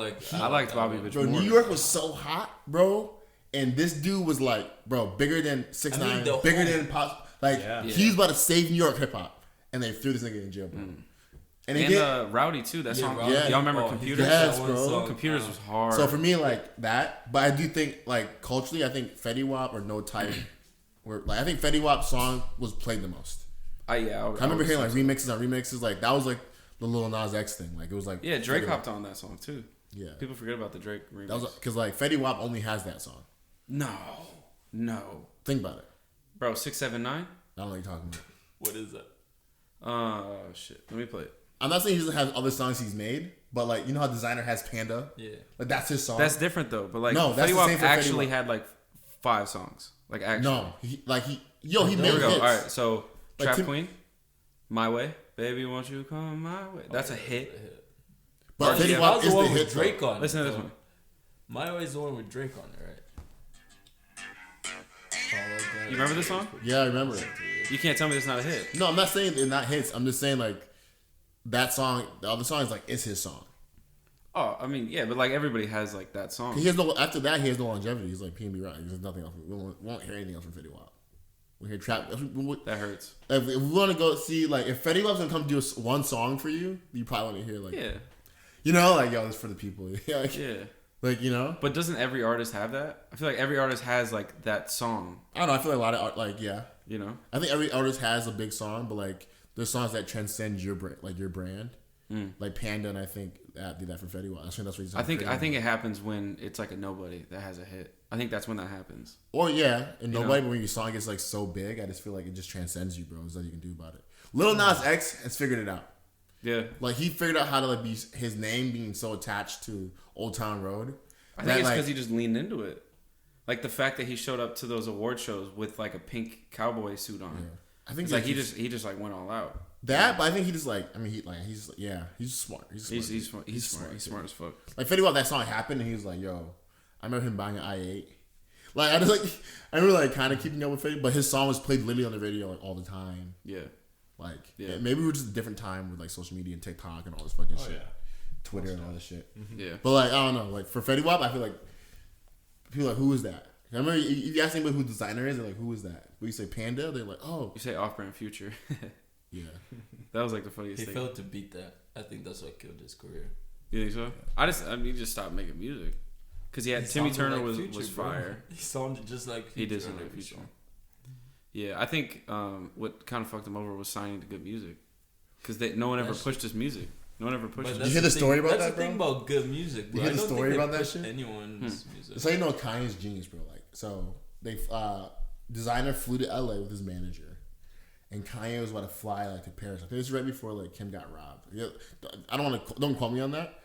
liked Bobby Bitch Bro, more. New York was so hot, bro. And this dude was like, bro, bigger than 6ix9ine, the bigger whole- than Pop. Like, Yeah. he's about to save New York hip hop. And they threw this nigga in jail, bro. And they And did. Rowdy too. That song. Rowdy. Y'all remember Oh, Computers? Yes, that one bro. song. Computers was hard. So for me, like that. But I do think, like, culturally, I think Fetty Wap or No Type were, like, I think Fetty Wap's song was played the most. I remember hearing, like, remixes on remixes. Like, that was, like, the Lil Nas X thing. Like, it was, like. Yeah, Drake Fetty Wap. hopped on that song too. Yeah. People forget about the Drake remix. That was, because, like, Fetty Wap only has that song. No. Think about it. Bro, 679. I don't know what you're talking about. What is that? Shit. Let me play it. I'm not saying he doesn't have other songs he's made, but like you know how Desiigner has Panda, Yeah. like that's his song. That's different though. But like, No, that's Fetty the Wap same for Fetty actually Wap. had like 5 songs. Like actually. no, he made Here we go. hits. All right. So Like, Trap Tim- Queen, My Way, Baby, Won't You Come My Way. That's a hit. But Yeah, Fetty that Wap was is the the one hit. with Drake on. Listen to it, this though. one. My Way is the one with Drake on there, right? You remember this song? Yeah, I remember it. You can't tell me it's not a hit. No, I'm not saying they're not hits. I'm just saying like that song. The other song is like it's his song. Oh, I mean, yeah, but like everybody has like that song. He has no. After that, he has no longevity. He's like P&B Rock. There's nothing else. We won't hear anything else from Fetty Wap. We hear trap. That hurts. If we want to go see like if Fetty Wap's gonna come do one song for you, you probably want to hear like Yeah. you know like yo, this is for the people. like, Yeah. like you know. But doesn't every artist have that? I feel like every artist has like that song, I don't know. I feel like a lot of art, like yeah. you know? I think every artist has a big song, but like there's songs that transcend your brand, like your brand, like Panda, and I think that did that for Fetty Wap. I think that's what he's. I think it happens when it's like a nobody that has a hit. I think that's when that happens. Or yeah, and You nobody. know? When your song gets like so big, I just feel like it just transcends you, bro. There's nothing you can do about it. Lil Nas X has figured it out. Yeah. Like he figured out how to like be his name being so attached to Old Town Road. I think it's because he just leaned into it. Like the fact that he showed up to those award shows with like a pink cowboy suit on. Yeah. I think It's like he just like went all out. that, but I think he just like he's smart. He's smart. He's smart. He's smart. He's smart as fuck. Like Fetty Wap, that song happened, and he was like, "Yo, I remember him buying an i8." Like I remember like kind of keeping up with Fetty, but his song was played literally on the radio like all the time. Yeah. Like Yeah. maybe we were just a different time with like social media and TikTok and all this fucking shit, yeah. Twitter and all this shit. Yeah. But like I don't know, like for Fetty Wap, I feel like people are like, who is that? I remember if you ask anybody who Desiigner is, they're like, who is that? When you say Panda, they're like, oh You say off-brand Future. yeah. That was like the funniest He thing. failed to beat that. I think that's what killed his career. You think so? I mean, he just stopped making music. Because Timmy Turner like was Future, fire. He sounded just like Future. He did sound like Future. Yeah, I think what kind of fucked him over was signing to good music. Because no one ever pushed his music. No one ever pushed it. Did you hear the story about that, bro? That's the thing about good music, bro. You hear the story about that shit? Anyone's music. So you know Kanye's genius, bro. Like, so they Desiigner flew to LA with his manager, and Kanye was about to fly like to Paris. I think it was right before like Kim got robbed. I don't quote me on that,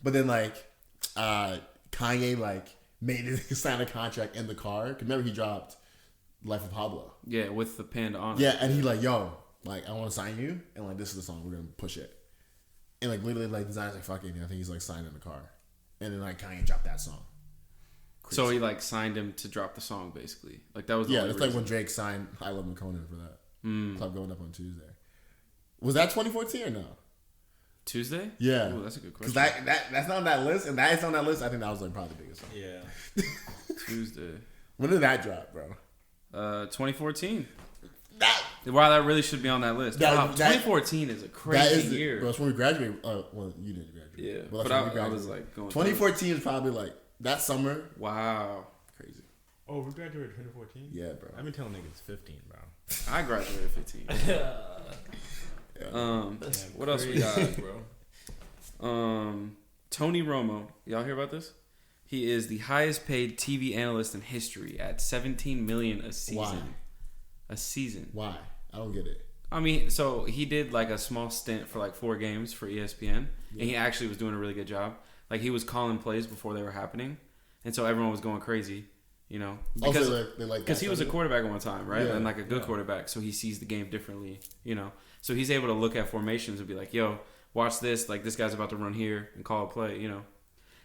but then like Kanye like made it sign a contract in the car. 'Cause remember he dropped Life of Pablo. Yeah, with the panda on it. Yeah, and he like, yo, like I want to sign you, and like this is the song, we're gonna push it. And like literally like Desiigner's like fucking, I think he's like signed in the car, and then like Kanye dropped that song. Crazy. So he like signed him to drop the song basically. Like that was the only that's reason. like when Drake signed I Love McConan for that club going up on Tuesday. Was that 2014 or no? Tuesday? Yeah. Ooh, that's a good question. Because that's not on that list, and that is on that list. I think that was like probably the biggest song. Yeah. Tuesday. When did that drop, bro? 2014. That Wow, that really should be on that list. That- Wow, that- 2014 is a crazy year. Bro, it's when we graduated. Well, you didn't graduate. Yeah, Well, but that's when we I graduated. was like going. 2014 is probably like that summer. Wow. Crazy. Oh, we graduated 2014? Yeah, bro. I've been telling niggas 15, bro. I graduated 15. That's what else we crazy, got? bro? Tony Romo. Y'all hear about this? He is the highest paid TV analyst in history at $17 million a season. Why? A season. Why? I don't get it. I mean, so he did like a small stint for like 4 games for ESPN, and he actually was doing a really good job. Like he was calling plays before they were happening, and so everyone was going crazy, you know, because he was a quarterback at one time, right? Yeah. And like a good quarterback, so he sees the game differently, you know. So he's able to look at formations and be like, "Yo, watch this! Like this guy's about to run here and call a play," you know.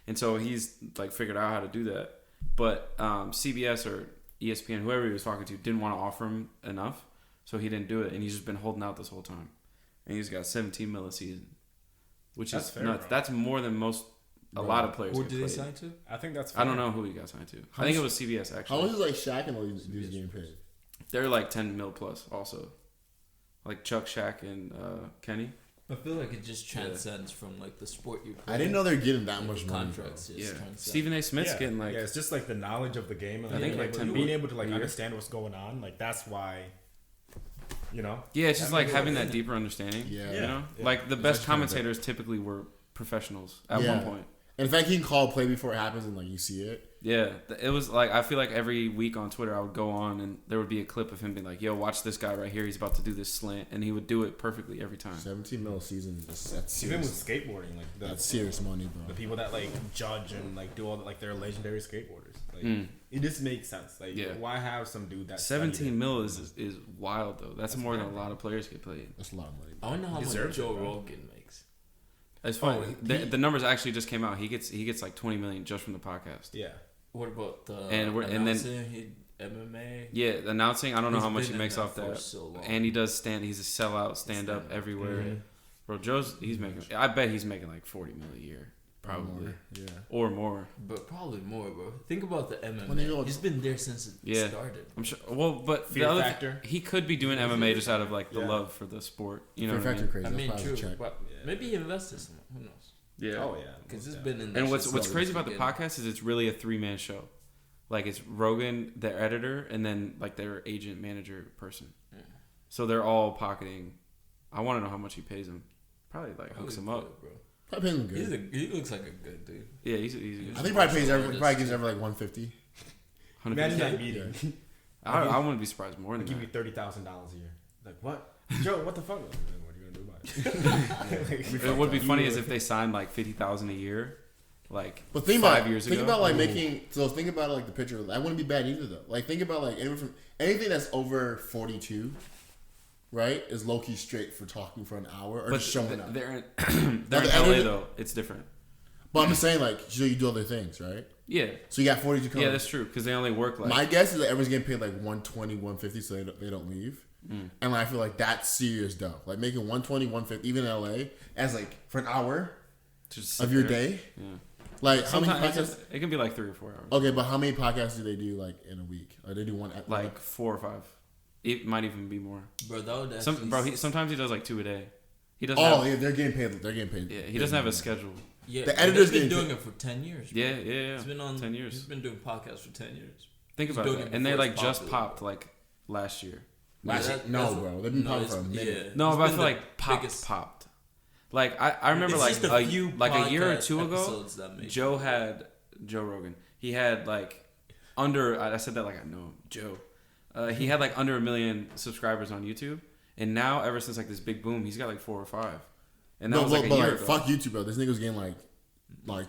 And so he's like figured out how to do that. But CBS or ESPN, whoever he was talking to, didn't want to offer him enough, so he didn't do it, and he's just been holding out this whole time. And he's got 17 mil a season, which is fair, nuts. bro. That's more than a lot of players. Who get did he paid. sign to? I think that's fair. I don't know who he got signed to. I think it was CBS How actually. much is like Shaq and all these dudes getting paid? They're like 10 mil plus also, like Chuck, Shaq, and Kenny. I feel like it just transcends from like the sport you play. I didn't know they're getting that much money. Contracts. Bro. Just Yeah, transcend. Stephen A. Smith's getting like. Yeah, it's just like the knowledge of the game and I think like 10 being able to like a year. understand what's going on. Like that's why, you know. Yeah, it's just like having that deeper understanding. Yeah. You know, Yeah. like the It's best actually kinda commentators typically were professionals at Yeah. one point. And in fact, he can call a play before it happens, and like you see it. Yeah, it was like I feel like every week on Twitter I would go on and there would be a clip of him being like, "Yo, watch this guy right here. He's about to do this slant," and he would do it perfectly every time. 17 mil a season. That's Even with serious. skateboarding, like That's serious money, bro. the people that like judge and like do all the, like they're legendary skateboarders. Like it just makes sense. Like Yeah. why have some dude that 17 mil is wild though. That's more than a lot of players get paid. That's a lot of money. I wonder how much Deserves Joe it, bro. Rogan makes. It's funny. The numbers actually just came out. He gets like 20 million just from the podcast. Yeah. What about the And then MMA? yeah, the announcing. I don't know He's how much been he makes in off that for that. so long. And he does stand. He's a sellout, stand up Stand-up. everywhere. Mhm. Bro, he's making. I bet he's making like 40 mil a year, probably More. Yeah. or more. But probably more, bro. Think about the When you MMA. know- He's been there since it Yeah. started. I'm sure. Well, but Fear the other factor. he could be doing MMA just out of like the Yeah. love for the sport. You know Fear what I factor mean? crazy. I That's mean, probably true, a check. but maybe he invested some. Who knows? Yeah. Oh yeah. Because most it's been in. And that what's shit crazy since about the beginning. podcast is it's really a 3-man show. Like it's Rogan, their editor, and then like their agent, manager, person. Yeah. So they're all pocketing. I want to know how much he pays him. Probably like hooks him Probably up. good, bro. Probably pays him good. He looks like a good dude. Yeah, he's a I good. think he probably pays every. He probably gives every like 150. Imagine 150. that meeting. I wouldn't be surprised more I'll than give you that. $30,000 a year. Like what? Joe, what the fuck? What are you gonna do about it? It would be funny as if they signed like 50,000 a year, like But think 5 about years think ago. about like making. So think about like the picture. That wouldn't be bad either though. Like think about like anything that's over 42, right? Is low key straight for talking for an hour or but just showing up. they're in, Now, they're in the LA editor- though. It's different. But I'm just saying like so you do other things, right? Yeah, So you got 42 coming. yeah, that's true because they only work like My guess is that everyone's getting paid like 120, 150, so they don't leave. And like, I feel like that's serious dough. Like making 120, 150, even in LA, as like for an hour just sit of your there. day. Yeah. Like how many Sometimes podcasts? it can be like 3 or 4 hours. Okay, but how many podcasts do they do like in a week? Or they do one at Like 4 or 5. It might even be more. Bro, that would actually. Sometimes he does like 2 a day. He doesn't. Oh, have, yeah, they're getting paid. They're getting paid. yeah, he doesn't have a schedule. Yeah, the editors been didn't doing it for 10 years. Bro. Yeah. He's been on 10 years. He's been doing podcasts for 10 years. Think about that. And they like just popped like last year. Bro. They've been popping for a minute. Yeah, No, but I feel like popped. Like I remember like a year or two ago, Joe Rogan. He had like I said that like I know him, Joe. He had like under 1 million subscribers on YouTube, and now ever since like this big boom, he's got like 4 or 5. And that was like a year ago. Fuck YouTube, bro. This nigga's getting like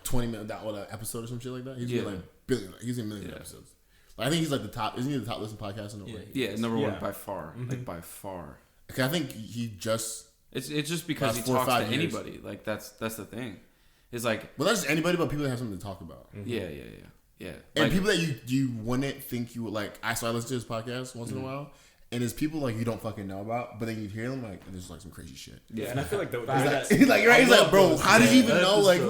20 million an episode or some shit like that. He's getting like billion. He's getting million episodes. Like, I think he's like the top. Isn't he the top listened podcast in the world? Yeah, number one by far. Like by far. Okay, I think he just. It's just because he talks to anybody. Like that's the thing. It's like not just anybody, but people that have something to talk about. Yeah. And like, people that you wouldn't think you would like. I listen to his podcast once in a while, and there's people like you don't fucking know about, but then you hear them like, and there's like some crazy shit. Yeah, and I feel like he's like, bro, how did you even know? Like,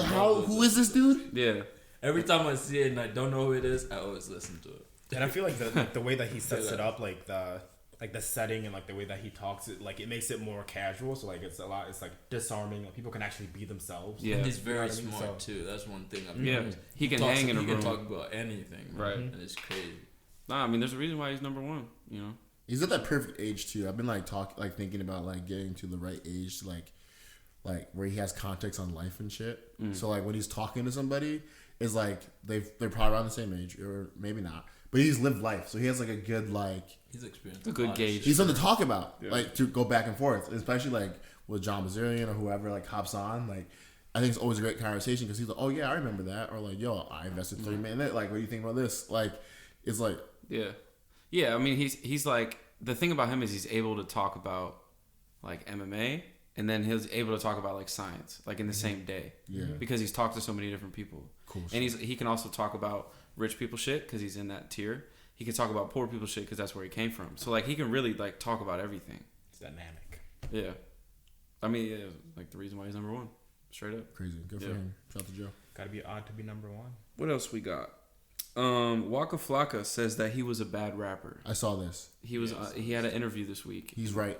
bro. Who is this dude? Yeah. Every time I see it and I don't know who it is, I always listen to it. And I feel like the way that he sets it up, like the setting and like the way that he talks, it makes it more casual. So like it's like disarming. Like, people can actually be themselves. Yeah, and he's very smart too. That's one thing. He can hang in a room. He can talk about anything, right? And it's crazy. Nah, I mean, there's a reason why he's number one. You know, he's at that perfect age too. I've been thinking about like getting to the right age, to like where he has context on life and shit. So like when he's talking to somebody, is like they're probably around the same age or maybe not, but he's lived life, so he has like a good he's experienced a good gauge. He's something to talk about, like to go back and forth, especially like with John Bazarian or whoever like hops on. Like I think it's always a great conversation because he's like, oh yeah, I remember that, or like, yo, I invested 30 minutes. Like, what do you think about this? Like, it's like yeah. I mean, he's like, the thing about him is he's able to talk about like MMA. And then he's able to talk about like science, like in the same day, because he's talked to so many different people. Cool. And he can also talk about rich people shit because he's in that tier. He can talk about poor people shit because that's where he came from. So like he can really like talk about everything. It's dynamic. Yeah, I mean, like the reason why he's number one, straight up. Crazy. Good for him. Shout out to Joe. Gotta be odd to be number one. What else we got? Waka Flocka says that he was a bad rapper. I saw this. He was. He had an interview this week. He's right.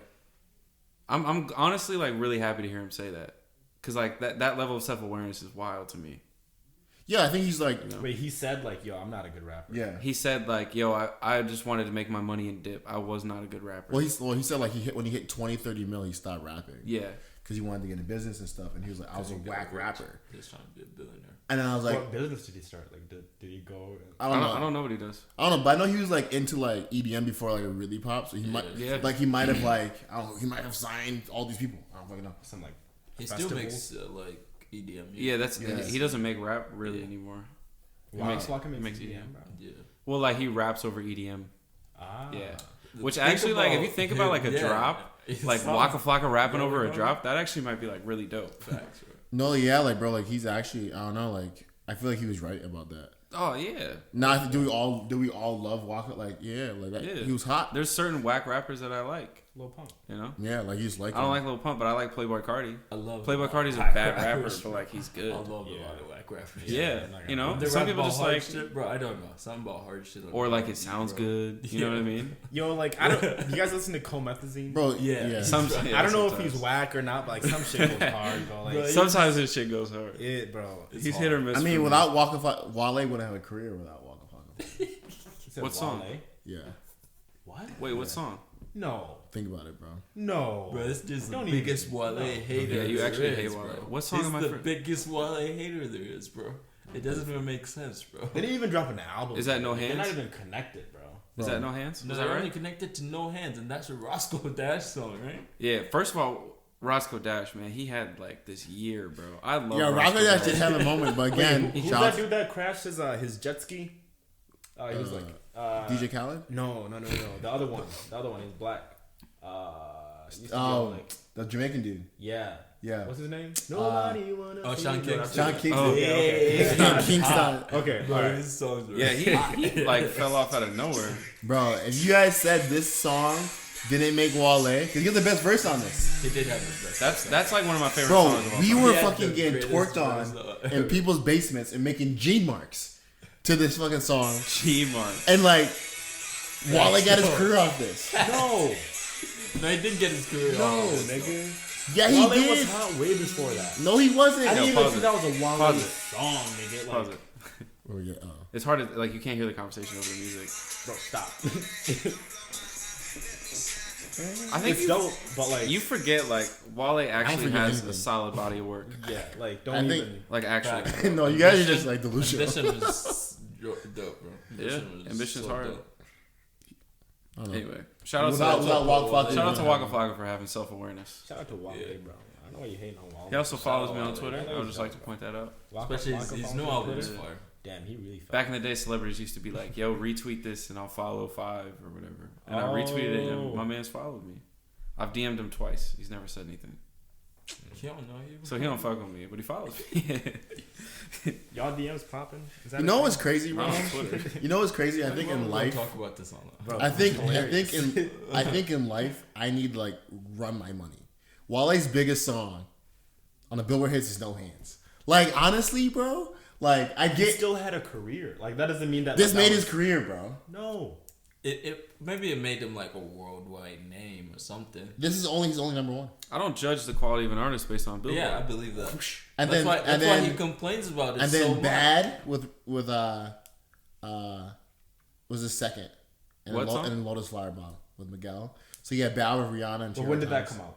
I'm honestly like really happy to hear him say that, because like that level of self-awareness is wild to me. Yeah, I think he's like. Wait, he said like, yo, I'm not a good rapper. Yeah, he said like, yo, I just wanted to make my money and dip. I was not a good rapper. Well, he said like when he hit 20, 30 mil, he stopped rapping. Yeah, because he wanted to get into business and stuff, and he was like, I was a whack rapper. He was trying to be a billionaire. And then I was like, what business did he start? Like, did he go? I don't know what he does. I don't know, but I know he was like into like EDM before like it really popped. So he might have like I don't know. He might have signed all these people. I don't fucking know. Some like he still makes like EDM. Yeah, he doesn't make rap really anymore. He makes EDM, bro. Yeah. Well, like he raps over EDM. Yeah. Which actually, like, if you think about like a drop, like Waka Flocka rapping over a drop, that actually might be like really dope. Facts, right? No, yeah, like bro, like he's actually I don't know, like I feel like he was right about that. Oh yeah. Now, do we all love Waka? Like yeah, like that. Yeah. He was hot. There's certain whack rappers that I like. Lil Pump. You know? Yeah, like he's like. I don't like Lil Pump, but I like Playboi Carti. I love Playboi Carti's a bad rapper, but like he's good. I love a lot of whack rappers. Yeah, you know, some people just like shit, bro. I don't know, something about hard shit. Or like it sounds good. You know what I mean? Yo, like I don't. You guys listen to Comethazine? Bro, yeah. I don't know if he's whack or not, but like some shit goes hard, bro. Like sometimes his shit goes hard. Bro. He's hit or miss. I mean, without Waka Flocka, Wale would have a career without Waka Flocka. What song? Yeah. What? Wait, what song? No. Think about it, bro. No. Bro, this dude's the biggest Wale hater. Yeah, you actually hate Wale. What song am I? He's the biggest Wale hater there is, bro. It doesn't even make sense, bro. They didn't even drop an album. Is that No Hands? They're not even connected, bro. Is that No Hands? No, is that they're right? only connected to No Hands, and that's a Roscoe Dash song, right? Yeah. First of all, Roscoe Dash, man, he had like this year, bro. I love. Yeah, Roscoe Dash did have a moment, but again, who's that dude that crashed his jet ski? He was like DJ Khaled. No. The other one. He's black. The Jamaican dude. Yeah. What's his name? Nobody wanna. Sean Kingston. Sean Kingston. Oh, yeah. Kingston. Okay. Bro, his songs were he like fell off out of nowhere. Bro, if you guys said this song didn't make Wale, because he had the best verse on this. He did have the best. That's like one of my favorite bro, songs. Bro, we were fucking getting twerked on in people's basements and making G marks to this fucking song. G mark. And like, Wale got his career off this. No, he didn't get his career off. No, nigga. Yeah, he Wale did. was hot way before that. No, he wasn't. I didn't Yo, even pause think it. that was a Wale Pause it. song, nigga. Like, Pause it. Where we get? It's hard to like you can't hear the conversation over the music. bro, stop. I think It's dope, but like you forget like Wale actually forget has anything. a solid body of work. yeah, like don't I think- even. Like actually, Fact. No, you guys are just like delusional. Ambition was dope, bro. yeah, ambition's so hard. dope. I don't know. Anyway, shout out Without to Waka Flocka, shout out to Waka Flocka for having self awareness. Shout out to Wale, Yeah. bro. I know why you hating on Wale. He also follows me on Wale. Twitter. Yeah, I would just like to point that out. Waka Especially Flocka his follows new me on album is Twitter. fire. Damn, he really. Back in the day, celebrities used to be like, "Yo, retweet this and I'll follow 5 or whatever," and I retweeted it and my man's followed me. I've DM'd him twice. He's never said anything, He don't know you. so he don't fuck with me, but he follows me. Y'all DMs popping. Is that You a know thing? what's crazy, bro? Not on Twitter. You know what's crazy? I think We're in gonna life, talk about this on Bro, I think hilarious. in life, I need to like run my money. Wale's biggest song on the Billboard hits is No Hands. Like honestly, bro, like I He get still had a career. Like that doesn't mean that this like, made that his was- career, bro. No. Maybe it made him like a worldwide name or something. This is he's only number one. I don't judge the quality of an artist based on Billboard. Yeah, I believe that. And That's then why and then he complains about it and so then much. Bad with was the second. And What then song? And then Lotus Firebomb with Miguel. So yeah, Bad with Rihanna and But when did that Tiana come out?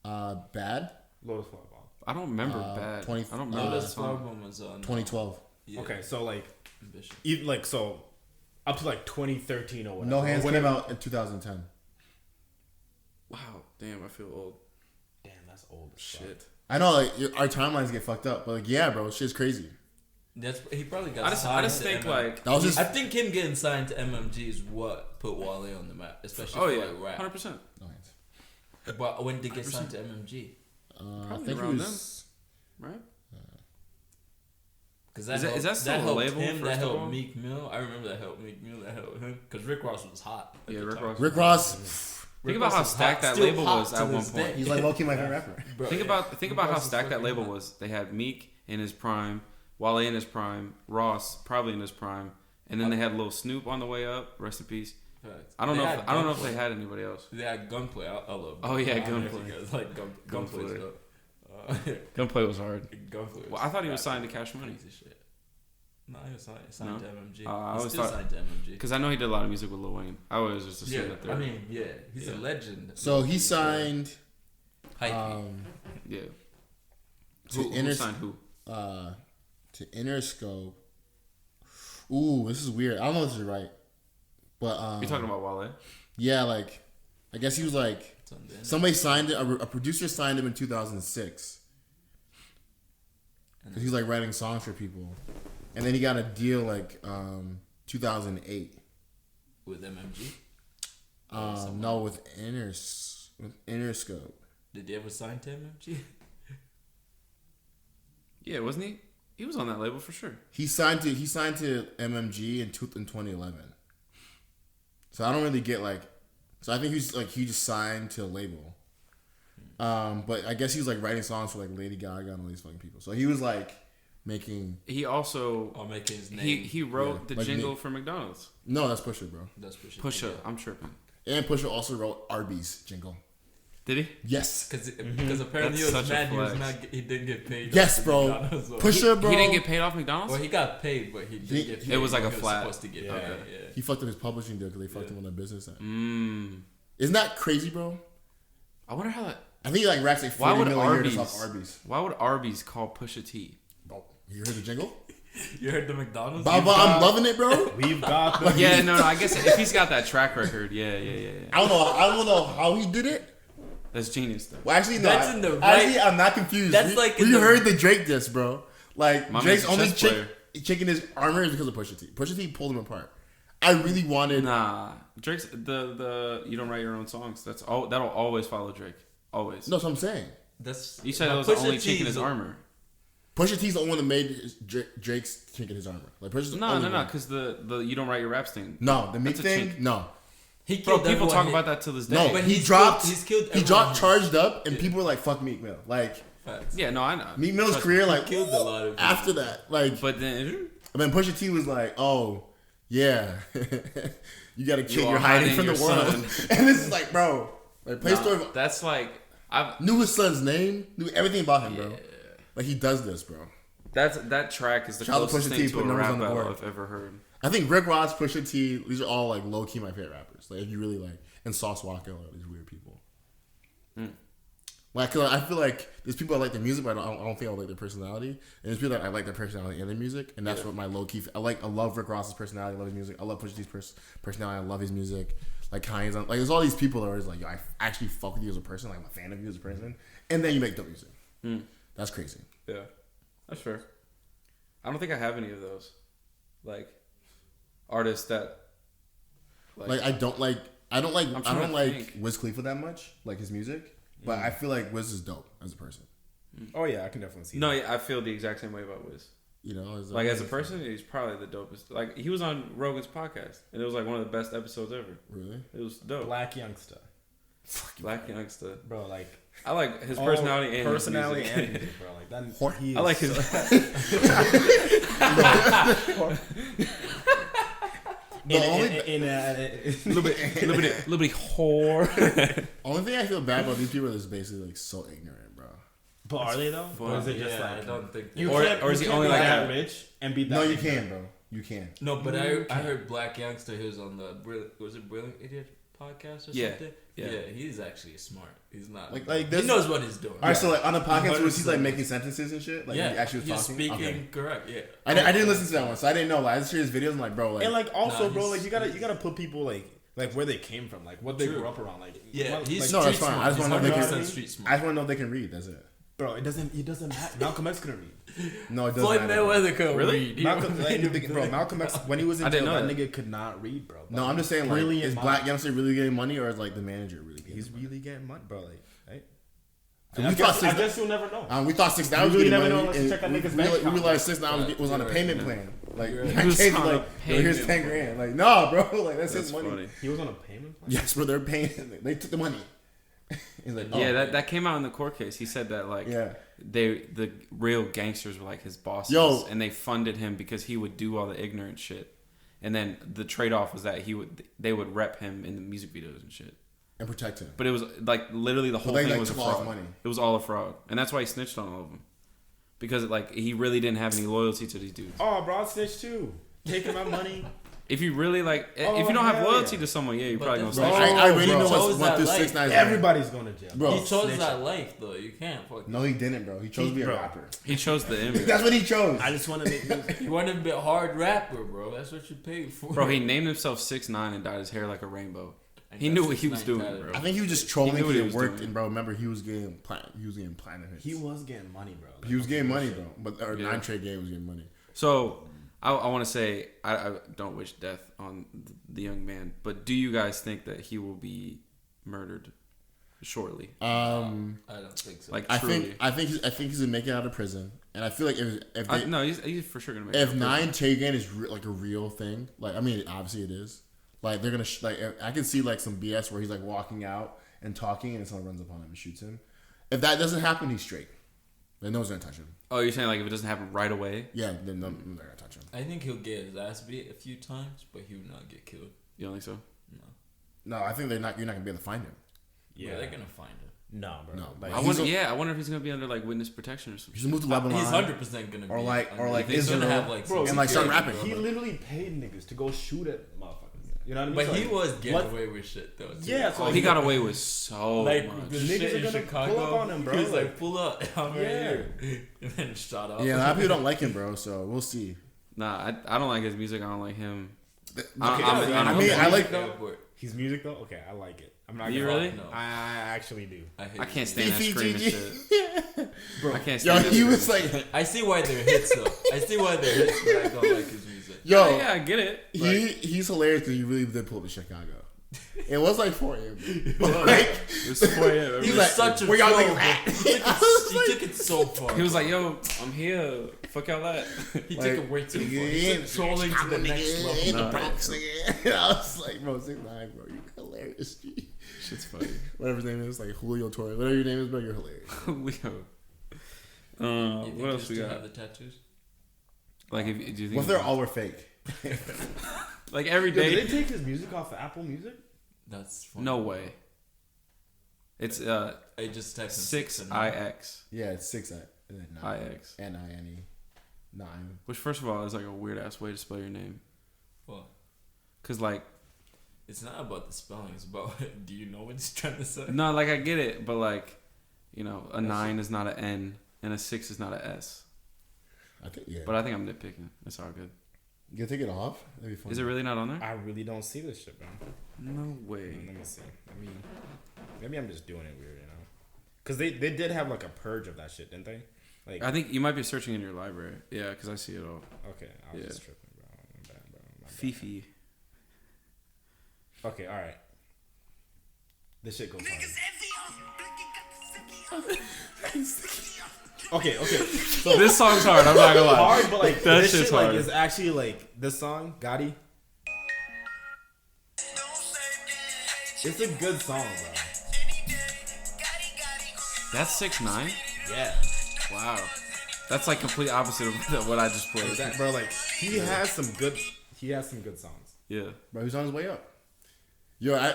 Times. Bad Lotus Fireball. I don't remember Bad. 20 I don't remember that Lotus song. album was on 2012. yeah, Okay, so like Ambition. even like so up to like 2013 or whatever. No Hands Whenever- came out in 2010. Wow, damn, I feel old. Damn, that's old as fuck. Shit. I know like our timelines get fucked up, but like yeah, bro, shit's crazy. He probably got I just signed think to like That was just I think him getting signed to MMG is what put Wale on the map, especially oh for yeah, like rap. 100%. No Hands. But when did he get signed to MMG? I Probably think it around was. Right? Because Is that still a helped label, him, first that of helped all? Meek Mill. I remember that helped Meek Mill. That helped him because Rick Ross was hot. at Yeah, the Rick time. Ross. Rick Ross. Think about how was stacked hot, that still label hot was to at one this point. day. He's like low-key my favorite rapper. Bro, Think yeah. about Rick how Ross was stacked that fucking label hot. was. They had Meek in his prime, Wale in his prime, Ross probably in his prime, and then they had Lil Snoop on the way up. Rest in peace. Facts. I don't They know. had I don't know if Gunplay. they had anybody else. They had Gunplay. I love. Oh, yeah, I don't know if Gunplay. you guys like Gunplay Gunplay. stuff. Gunplay was hard. Gunplay. Well, I thought he was signed to Cash Money. Crazy shit. No, he was signed No? to MMG. I He's always still thought- signed to MMG. Because I know he did a lot of music with Lil Wayne. I always just assumed Yeah, that they I were. mean, yeah, he's Yeah. a legend. So he signed Hype. Yeah. to Who signed who? to Interscope. Ooh, this is weird. I don't know if this is right, but You talking about Wale? yeah, like I guess he was like It's on the end. somebody signed it. A producer signed him in 2006 because he's like writing songs for people, and then he got a deal like 2008. with MMG. No, with Interscope. Did they ever sign to MMG? Yeah, wasn't he? He was on that label for sure. He signed to MMG in 2011. So I don't really get like. So I think he just signed to a label. But I guess he was like writing songs for like Lady Gaga and all these fucking people. So he was like making. He also Or making his name. he wrote Yeah, the like jingle me. for McDonald's. No, that's Pusha, bro. That's Pusha. Pusha, I'm tripping. And Pusha also wrote Arby's jingle. Did he? Yes. Because apparently That's he was such a mad. flex. He didn't get paid. Yes, off bro. McDonald's, so- Pusha, bro. He didn't get paid off McDonald's. Well, he got paid, but he didn't get paid. It was like a He flat. supposed to get Yeah. paid. Yeah. He fucked up his publishing deal because they fucked him on that business end. Mm. Isn't that crazy, bro? I wonder how that. I think he like racks like Why 40 would million a year Arby's? just off Arby's. Why would Arby's call Pusha T? Bro, you heard the jingle? You heard the McDonald's? Baba, I'm loving it, bro. We've got the Yeah, no. I guess if he's got that track record, yeah. I don't know how he did it. That's genius, though. Well, actually, no. That's in the Actually, right- I'm not confused. That's like in we the- heard the Drake diss, bro. Like My Drake's man's a only chess player. chicken his armor is because of Pusha T. Pusha T pulled him apart. I really wanted. Nah, Drake's the you don't write your own songs. That's all. That'll always follow Drake. Always. No, that's what I'm saying. That's You said it but was the Pusha only T chink in his is a- armor. Pusha T's the one that made Drake's chink in his armor. Like Pusha's the No, only one. because the you don't write your raps thing. No, the Meek That's a thing. chink. No, He Bro, killed people everyone. talk about that till this day. no. But He he's dropped. killed- he's killed He dropped everyone. Charged Up, and people were like, "Fuck Meek Mill." Like Facts. Yeah, no, I know. Meek Mill's Trust career, me. like Killed a lot of people. after that, like. But then And then Pusha T was like, "Oh, yeah, you got a kid You you're are hiding hiding from the your world." son. And this is like, bro, like play nah, story. that's like Knew his son's name. Knew everything about him, bro. Like he does this, bro. That track is the Shout out to closest Pusha thing T to a putting numbers rap on the battle board. I've ever heard. I think Rick Ross, Pusha T, these are all like low key my favorite rappers. Like if you really like, and Sauce Walker, all these weird people. Like, cause I feel like there's people that like their music, but I don't think I like their personality. And there's people that I like their personality and their music, and that's what my low key. I love Rick Ross's personality. I love his music. I love Pusha T's personality. I love his music. Like Kanye's on. Like there's all these people that are just like, yo, I actually fuck with you as a person. Like I'm a fan of you as a person. And then you make dope music. That's crazy. Yeah, that's fair. I don't think I have any of those, like artists that. Like I don't like Wiz Khalifa that much, like his music. But I feel like Wiz is dope as a person. Oh yeah, I can definitely see. No, that. yeah, I feel the exact same way about Wiz. You know, like as a person, he's probably the dopest. Like he was on Rogan's podcast, and it was like one of the best episodes ever. Really? It was dope. Black Youngsta. Black Youngsta, bro. Like I like his personality and his music. and music, bro. Like that. I like his. Little bit whore. Only thing I feel bad about these people is basically like so ignorant, bro. But are they though? Or is it just like I don't think you or can't, is he can't only be like that that? rich and be that? No, you ignorant. can, bro. You can. No, but I heard Black Youngsta. He was on the Brilliant Idiot podcast or something. Yeah, he's actually smart. He's not like he knows what he's doing. All right, so like on the podcast, was he like making sentences and shit? Like he actually was talking. Speaking okay. correct. Yeah, I didn't listen to that one, so I didn't know. Like I just hear his videos and like, bro, like and like also, bro, like you gotta put people like where they came from, like what they grew up around, like he's no, that's street fine. smart. I just want to know if they can. Street smart. I just want to know if they can read. That's it. Bro, it doesn't matter. Malcolm X couldn't read. No, it doesn't. Floyd matter. Mayweather couldn't Really? read. Malcolm X when he was in jail, that nigga could not read, bro. No, I'm just saying, like, is Black Youngster really getting money, or is like the manager really getting He's money? really getting money, bro. Like, right? I guess you'll never know. We thought 6 9 was really getting never money. know unless you check that nigga's bank We account. realized 6 9 was on a payment plan. Like, He I was can't on be a like, yo, here's payment 10 grand. Like, nah, bro. Like, that's his money. Funny. He was on a payment plan? Yes, bro. They're paying. They took the money. He's like, Yeah, that came out in the court case. He said that like the real gangsters were like his bosses, and they funded him because he would do all the ignorant shit, and then the trade off was that they would rep him in the music videos and shit and protect him. But it was like literally the whole thing was a fraud. Money. It was all a fraud, and that's why he snitched on all of them because like he really didn't have any loyalty to these dudes. Oh, bro, I snitched too. Taking my money. If you really like, if you don't have loyalty to someone, you're probably gonna snitch. I already know chose what's through that 6 9 Everybody's going to jail. Bro, He chose that life though. You can't. No, he didn't, bro. He chose to be a rapper. He chose the image. That's what he chose. I just want to make music. You want to be a hard rapper, bro. That's what you paid for. Bro, he named himself 6 9 and dyed his hair like a rainbow. He knew what he was doing, bro. I think he was just trolling because it worked, doing. and bro, remember he was getting platinum hits. He was getting money, bro. He was getting money, bro. But our 9 trade game was getting money. So I want to say I don't wish death on the young man, but do you guys think that he will be murdered shortly? I don't think so. Like I truly. think he's gonna make it out of prison, and I feel like if they, no, he's for sure gonna make it. if out of 9 prison. trade game is like a real thing, like I mean obviously it is. Like they're gonna like I can see like some BS where he's like walking out and talking, and someone runs upon him and shoots him. If that doesn't happen, he's straight. Then no one's gonna touch him. Oh, you're saying like if it doesn't happen right away? Yeah, then they're gonna touch him. I think he'll get his ass beat a few times, but he will not get killed. You don't think so? No, I think you're not gonna be able to find him. Yeah, they're gonna find him. No, bro. No, Like, I wonder if he's gonna be under like witness protection or something. He's moved to Lebanon. He's 100% gonna be. Or like he's Israel, gonna have like bro, and like start rapping. He literally paid niggas to go shoot at motherfuckers. You know what I mean? But so, he like, was getting away with shit though. Too. Yeah, so He got away with so like much. the Niggas shit are in gonna Chicago. pull up on him, bro. He was like, pull up, I'm right Yeah. here, and then shot up. Yeah, a lot of people don't like him, bro. So we'll see. Nah, I don't like his music. I don't like him. I like. his music though. Okay, I like it. I'm not. You gonna really? lie. No. I actually do. I can't stand that screaming shit. Bro, I can't Yo, stand he that was screaming like, I see why they're hits though. I see why they're hits, but I don't like his music. yo, yeah, I get it. he's hilarious because he really did pull up to Chicago. It was like 4 a.m. Like, It was 4 a.m. He was like, such a where y'all troll, niggas at? bro. He took it so far. He was like, "Yo, I'm here. Fuck y'all that." He like, took it way too far. nigga, He in took trolling to the next level. in the Nah. Bronx, nigga. I was like, bro, 6 9 bro, you hilarious. G. Shit's funny. Whatever his name is, like Julio Torres, whatever your name is, bro, you're hilarious. Leo. You think What else we still got? have the tattoos? Like, do you think? What if they're all were fake? like every Did day? they take his music off of Apple Music? That's funny. No way. It's I just texted 6IX. Yeah, it's 6 IX. NINE 9. Which, first of all, is like a weird ass way to spell your name. What? Cause like, it's not about the spelling. It's about do you know what he's trying to say? no, like I get it, but like, you know, a 9 is not an N and a 6 is not an S. I think yeah. But I think I'm nitpicking. It's all good. You can take it off. That'd be fun. Is it really not on there? I really don't see this shit, bro. No way. Let me see. Maybe I'm just doing it weird, you know? Because they did have like a purge of that shit, didn't they? Like, I think you might be searching in your library. Yeah, because I see it all. okay, I was Yeah. just tripping, bro. My bad, bro. My bad. Fifi. Okay, all right. This shit goes hard. Okay. So This song's hard. I'm not gonna lie. hard, but like that this shit's shit like hard. is actually like this song, Gotti. It's a good song, bro. That's 6ix9ine. Yeah. Wow. That's like complete opposite of what I just played. That, bro, like he has some good songs. Yeah. Bro, he's on his way up. Yo, I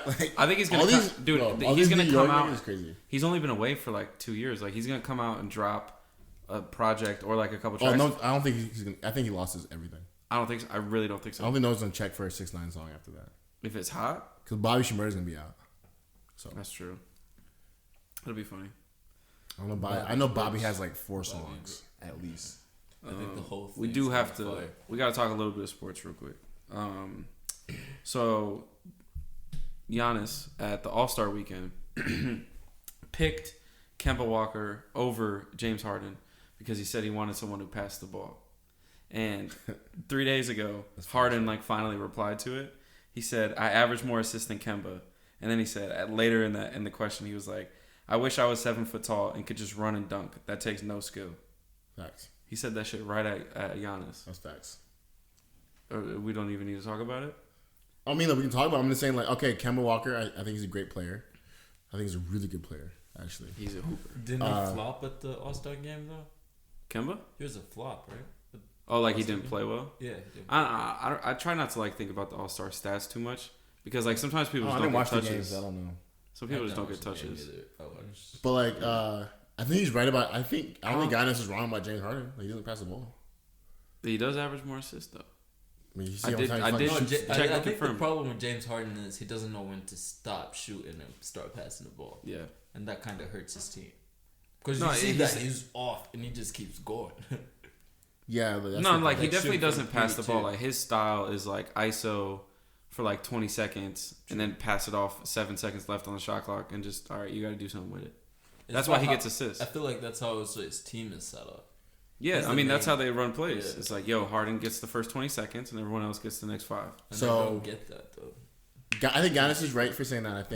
think he's gonna all these, dude. bro, all He's these gonna New come York out. niggas is crazy. He's only been away for like 2 years. Like he's gonna come out and drop a project or like a couple Oh tracks. no, I don't think he's gonna. I think he lost his everything. I don't think so. I really don't think I so. don't think no one's gonna check for a 6ix9ine song after that. If it's hot, Because Bobby Shmurda's gonna be out. So that's true. It'll be funny. I don't know. I know Bobby has like 4 songs at least. I think the whole thing. We do have to. We got to talk a little bit of sports real quick. So Giannis at the All-Star weekend picked Kemba Walker over James Harden because he said he wanted someone who passed the ball. And 3 days ago, Harden like finally replied to it. He said, "I average more assists than Kemba." And then he said later in the question, he was like, "I wish I was 7 foot tall and could just run and dunk. That takes no skill." Facts. He said that shit right at Giannis. That's facts. We don't even need to talk about it. I mean, look, we can talk about it. I'm just saying, like, okay, Kemba Walker, I think he's a great player. I think he's a really good player, actually. He's a hooper. Didn't he flop at the All-Star game though? Kemba? He was a flop, right? Oh, like he didn't play well? Yeah. He did. I try not to like think about the All-Star stats too much because like sometimes people I just didn't don't watch get the games. touches. I don't know. Some people just don't get touches. But like, I think he's right about. I don't think Giannis is wrong about James Harden. Like, he doesn't pass the ball. He does average more assists though. I mean, you see I did check I and think the confirm. problem with James Harden is he doesn't know when to stop shooting and start passing the ball. Yeah. And that kind of hurts his team. Because No, you see he's- that he's off and he just keeps going. Yeah, but that's No, the- like he like, definitely shoot doesn't from pass the ball. 32. Like his style is like ISO for like 20 seconds and then pass it off 7 seconds left on the shot clock and just, all right, you got to do something with it. That's why he gets assists. I feel like that's how his team is set up. Yeah, He's I the mean, that's main- how they run plays. Yeah. It's like, yo, Harden gets the first 20 seconds and everyone else gets the next 5. And So- I don't get that though. I think Giannis is right for saying that.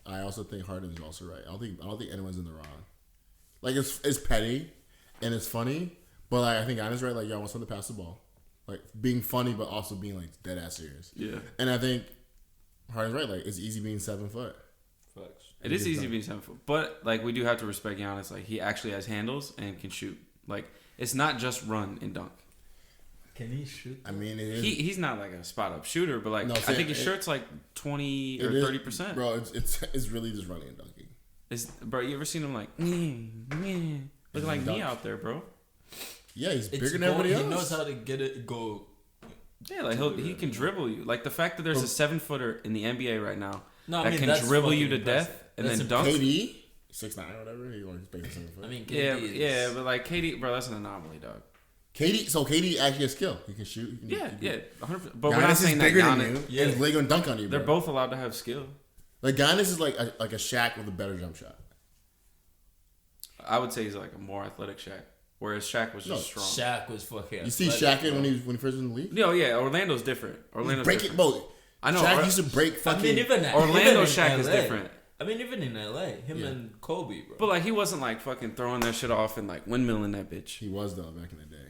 I also think Harden is also right. I don't think anyone's in the wrong. Like, it's petty and it's funny, but like, I think Giannis is right. Like, yo, I want someone to pass the ball, like being funny, but also being like dead ass serious. Yeah. And I think Harden's right. Like, it's easy being 7 foot. Facts. It is easy being 7 foot, but like we do have to respect Giannis. Like he actually has handles and can shoot. Like it's not just run and dunk. Can he shoot? I mean, it is. He's not like a spot up shooter, but like No, I think his shirt's like 20 or 30%. Bro, it's really just running and dunking. Bro, you ever seen him like looking like me out there, bro? Yeah, he's It's bigger than everybody else. He knows how to get it go. Yeah, like he can dribble you. Like the fact that there's a 7-footer in the NBA right now No, I that mean, can that's dribble you fucking to impressive. death and That's then dunk. KD 6'9" or whatever. He only plays 7 foot. I mean, KD Yeah, is, but like KD, bro, that's an anomaly, dog. KD actually has skill. He can shoot. He can, Yeah, 100%. But Giannis we're not is saying that bigger than Giannis. you. Yeah. And he's gonna dunk on you. They're Bro. both allowed to have skill. Like Giannis is like a Shaq with a better jump shot. I would say he's like a more athletic Shaq, whereas Shaq was just strong. Shaq was fucking. You see athletic, Shaq bro. when he first was in the league. No, yeah, Orlando's different. Orlando's Break different. it, bro. I know. Shaq used to break fucking. I mean, even Orlando even in Shaq is LA. different. I mean, even in LA, him Yeah. and Kobe, bro. But like he wasn't like fucking throwing that shit off and like windmilling that bitch. He was though back in the day.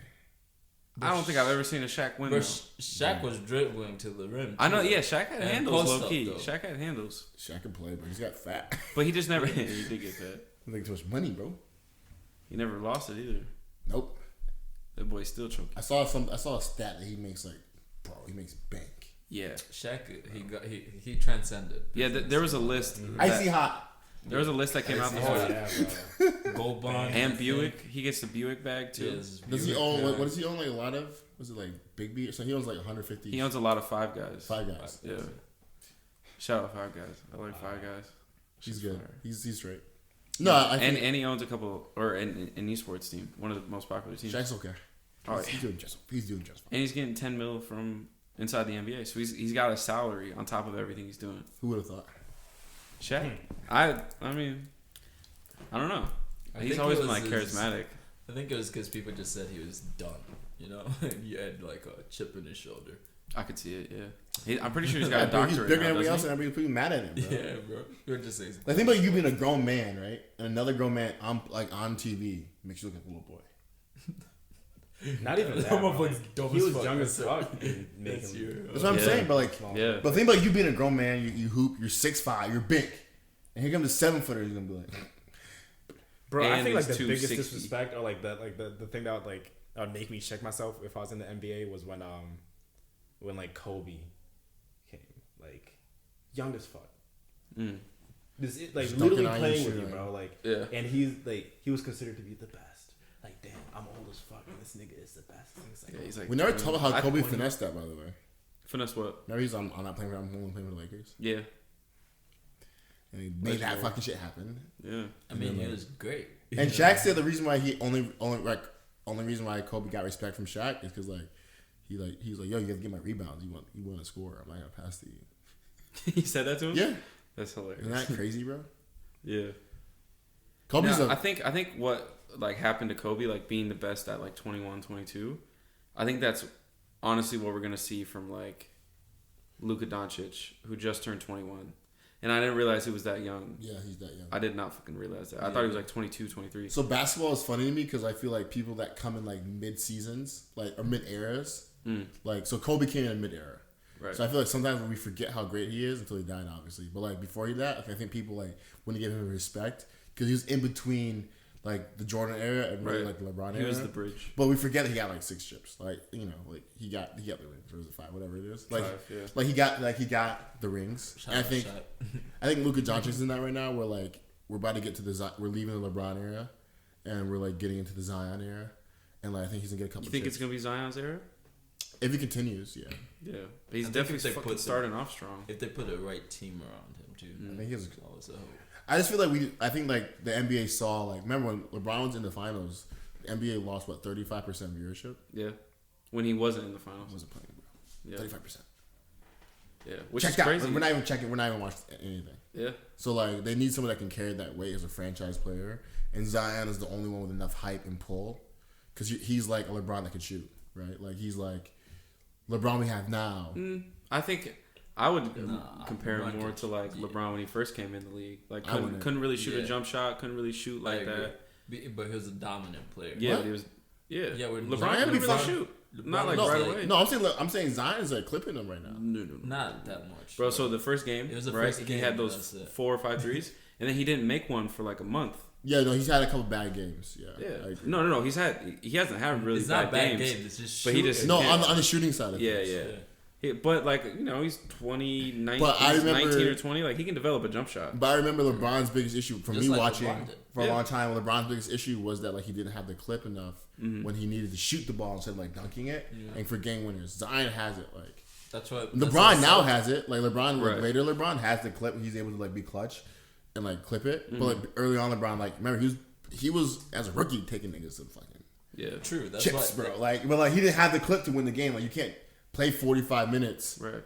I don't think I've ever seen a Shaq Bro, windmill. Shaq was dribbling to the rim. I know, too. yeah, Shaq had And handles, post low up, key. though. Shaq had handles, Shaq can play, but he's got fat. but he just never. He did get fat. He make too much money, bro. He never lost it either. Nope. That boy's still choking. I saw a stat that he makes he makes bank. Yeah, Shaq, he transcended. yeah. There was a list. Icy hot. There was a list that came out this week. Yeah, Gold Bond And Buick. He gets the Buick bag too. Does he own? What does he own? Like a lot of? Was it like Big B? So he owns like 150. He owns a lot of Five Guys. Five Guys. Yeah. Shout out Five Guys. I like Five Guys. He's She's good. fire. He's straight. No, I think and he owns a couple or an esports team, one of the most popular teams. Shaq's okay. Oh, He's doing just fine. And he's getting 10 mil from inside the NBA, so he's got a salary on top of everything he's doing. Who would have thought? Shaq. I mean, I don't know. He's always been like charismatic. I think it was because people just said he was done. You know, he had like a chip in his shoulder. I could see it. Yeah, I'm pretty sure he's got a doctorate. He's bigger than now, everybody else, doesn't and everybody's mad at him. Bro. Yeah, bro. You're just saying. Like, think about you being a grown man, right? And another grown man on TV makes you look like a little boy. Not even that. Bro. He was young as fuck. That's what I'm saying. But like, but think about you being a grown man. You hoop. You're 6'5". You're big. And here comes a 7-footer. He's gonna be like, bro. And I think like the he's biggest 260. disrespect, or like the thing that would make me check myself if I was in the NBA was when like Kobe came, like young as fuck. This is like Just literally dunking on playing you, with you, shit, bro. Like, Yeah. and he was considered to be the best. Like, damn, I'm old as fuck, and this nigga is the best. And it's like, Yeah, he's like. we never talk about how Kobe 20. finessed that. By the way, Finesse what? never he's I'm not playing for. I'm only playing for the Lakers. Yeah. And he made that fucking shit happen. Yeah. I mean, it was great. And Shaq said the reason why he only reason why Kobe got respect from Shaq is because like he's like yo, you have to get my rebounds. You want to score. I'm not gonna pass to you. He said that to him. Yeah, That's hilarious. isn't that crazy, bro? Yeah. Kobe's I think what like happened to Kobe, like being the best at like 21, 22, I think that's honestly what we're gonna see from like Luka Doncic, who just turned 21. And I didn't realize he was that young. Yeah, he's that young. I did not fucking realize that. I thought he was like 22, 23. So basketball is funny to me because I feel like people that come in like mid seasons, like or mid eras, like so Kobe came in mid era. Right. So I feel like sometimes we forget how great he is until he died, obviously. But like before he died, I think people like wouldn't give him respect because he was in between like the Jordan era and really like the LeBron era. He was the bridge. But we forget that he got like 6 chips. Like like he got the rings, or was it 5, whatever it is. Like 5, yeah. like he got the rings. And I think Luka Doncic's in that right now. We're about to get to we're leaving the LeBron era, and we're like getting into the Zion era, and like I think he's gonna get a couple. You think chips. it's gonna be Zion's era? If he continues, yeah. Yeah, but he's definitely fucking starting off strong. If they put the right team around him too, I think he's. always a hope. I just feel like I think like the NBA saw like remember when LeBron was in the finals, the NBA lost 35% viewership. Yeah, when he wasn't in the finals, Wasn't playing, bro. yeah, 35%. yeah, which Check is that. crazy. We're not even checking. We're not even watching anything. Yeah, So like they need someone that can carry that weight as a franchise player, and Zion is the only one with enough hype and pull, because he's like a LeBron that can shoot, right? Like he's like LeBron we have now. I think I would compare him LeBron more can to like shoot, yeah. LeBron when he first came in the league. Like wouldn't. couldn't really shoot a Yeah. jump shot, couldn't really shoot I like agree. that. But he was a dominant player. Yeah, What? but he was. Yeah, Yeah, when LeBron Zion couldn't be really fine. shoot. Not LeBron like was right like- away. No, I'm saying Zion's like clipping them right now. No. Not that much, Bro, so the first game, It was the right? first He game, had that's those it. 4 or 5 threes, and then he didn't make one for like a month. Yeah, no, he's had a couple bad games. Yeah, Yeah, I agree. no. He hasn't had really It's bad not bad games. games. It's just But he shooting. just- No, Yeah. on the shooting side of Yeah, things. yeah. But like he's 19, But I remember- 19 or 20. Like he can develop a jump shot. But I remember LeBron's biggest issue from Just me like watching LeBron did. for a Yeah. long time. LeBron's biggest issue was that like he didn't have the clip enough when he needed to shoot the ball instead of like dunking it and for game winners. Zion has it. Like That's what LeBron now has it. Like LeBron, like, Right. later LeBron has the clip. He's able to like be clutch and like clip it. But like early on, LeBron like remember he was as a rookie taking niggas to fucking Yeah, True. That's chips, why, bro. Like but like he didn't have the clip to win the game. Like you can't play 45 minutes, right.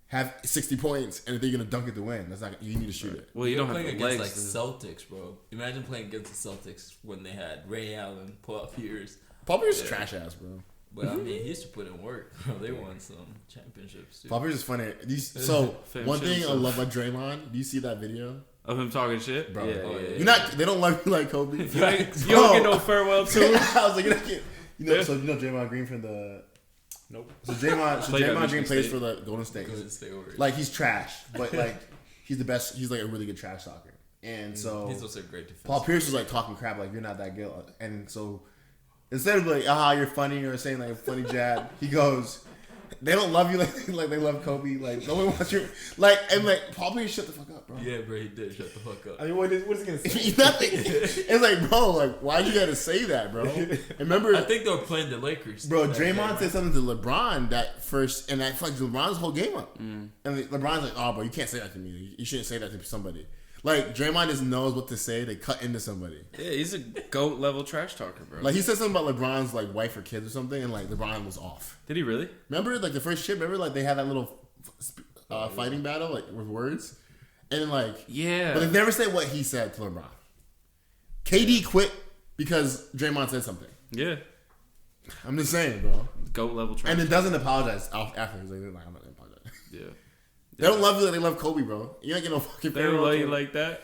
have 60 points, and if they're gonna dunk it to win, that's not. You need to shoot it. Well, you You're don't have playing the against legs. like Celtics, bro. Imagine playing against the Celtics when they had Ray Allen, Paul Pierce. Paul Pierce is trash ass, bro. But I mean, he used to put in work. Bro. They won some championships too. Paul Pierce is funny. So Fam one shit thing I himself. love about Draymond, do you see that video? Of him talking shit, Bro. Yeah, Oh, yeah. yeah. You're not. They don't love you like Kobe. You don't get no farewell tour. I was like, you're not getting. So you know Draymond Green from the. Nope. So Draymond Played at Green Michigan plays State. for the Golden State. Go stay over. Like he's trash, but like he's the best. He's like a really good trash talker. And so He's also a great defense. Paul Pierce was like talking crap, like you're not that good. And so instead of like, you're funny or saying like a funny jab, he goes, They don't love you like they love Kobe. Like no one wants you. Like and like Paul Pierce, shut the fuck up, bro. Yeah, bro, he did. Shut the fuck up. I mean, what is he gonna say? Nothing. It's like, bro, like why you gotta say that, bro? Remember, I think they were playing the Lakers. bro. Draymond said something to LeBron that first, and that fucked LeBron's whole game up. And LeBron's like, oh, bro, you can't say that to me. You shouldn't say that to somebody. Like Draymond just knows what to say to cut into somebody. Yeah, he's a GOAT level trash talker, bro. Like he said something about LeBron's like wife or kids or something, and like LeBron was off. Did he really? Remember like the first shit? Remember like they had that little fighting battle like with words, and then like Yeah, but they never said what he said to LeBron. KD quit because Draymond said something. yeah, I'm just saying, bro. GOAT level trash. And it doesn't apologize after. He's like, I'm not gonna apologize. Yeah, They don't love you like they love Kobe, bro. You ain't get no fucking. they don't love you like that.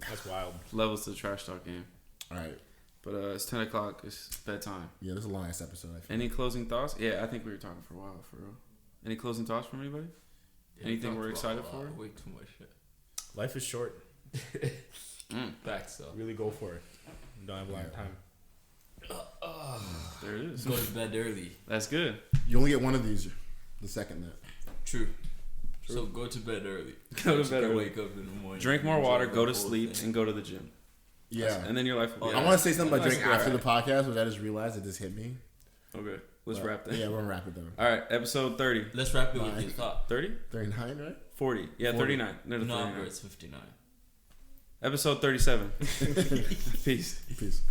That's wild. Levels to the trash talk game. All right. But it's 10 o'clock. It's bedtime. Yeah, this is a long ass episode. I feel. Any closing thoughts? Yeah, I think we were talking for a while, for real. Any closing thoughts from anybody? Anything we're excited for? Way too much shit. Life is short. Facts though. Really go for it. You don't have a lot of time. There it is. Go to bed early. That's good. You only get one of these. The second that. True. So go to bed early. Go to bed early. Wake up in the morning. Drink more water, Enjoy go the to whole sleep, thing. and go to the gym. Yeah. And then your life will be I want to say something about That's drink after alright. the podcast, which I just realized it just hit me. Okay. Let's But, wrap that. Yeah, we're gonna wrap it though. All right, episode 30. Let's wrap it with your thought. 30? 39, right? 40. Yeah, 40. 39. No, No, 39. bro, it's 59. Episode 37. Peace. Peace.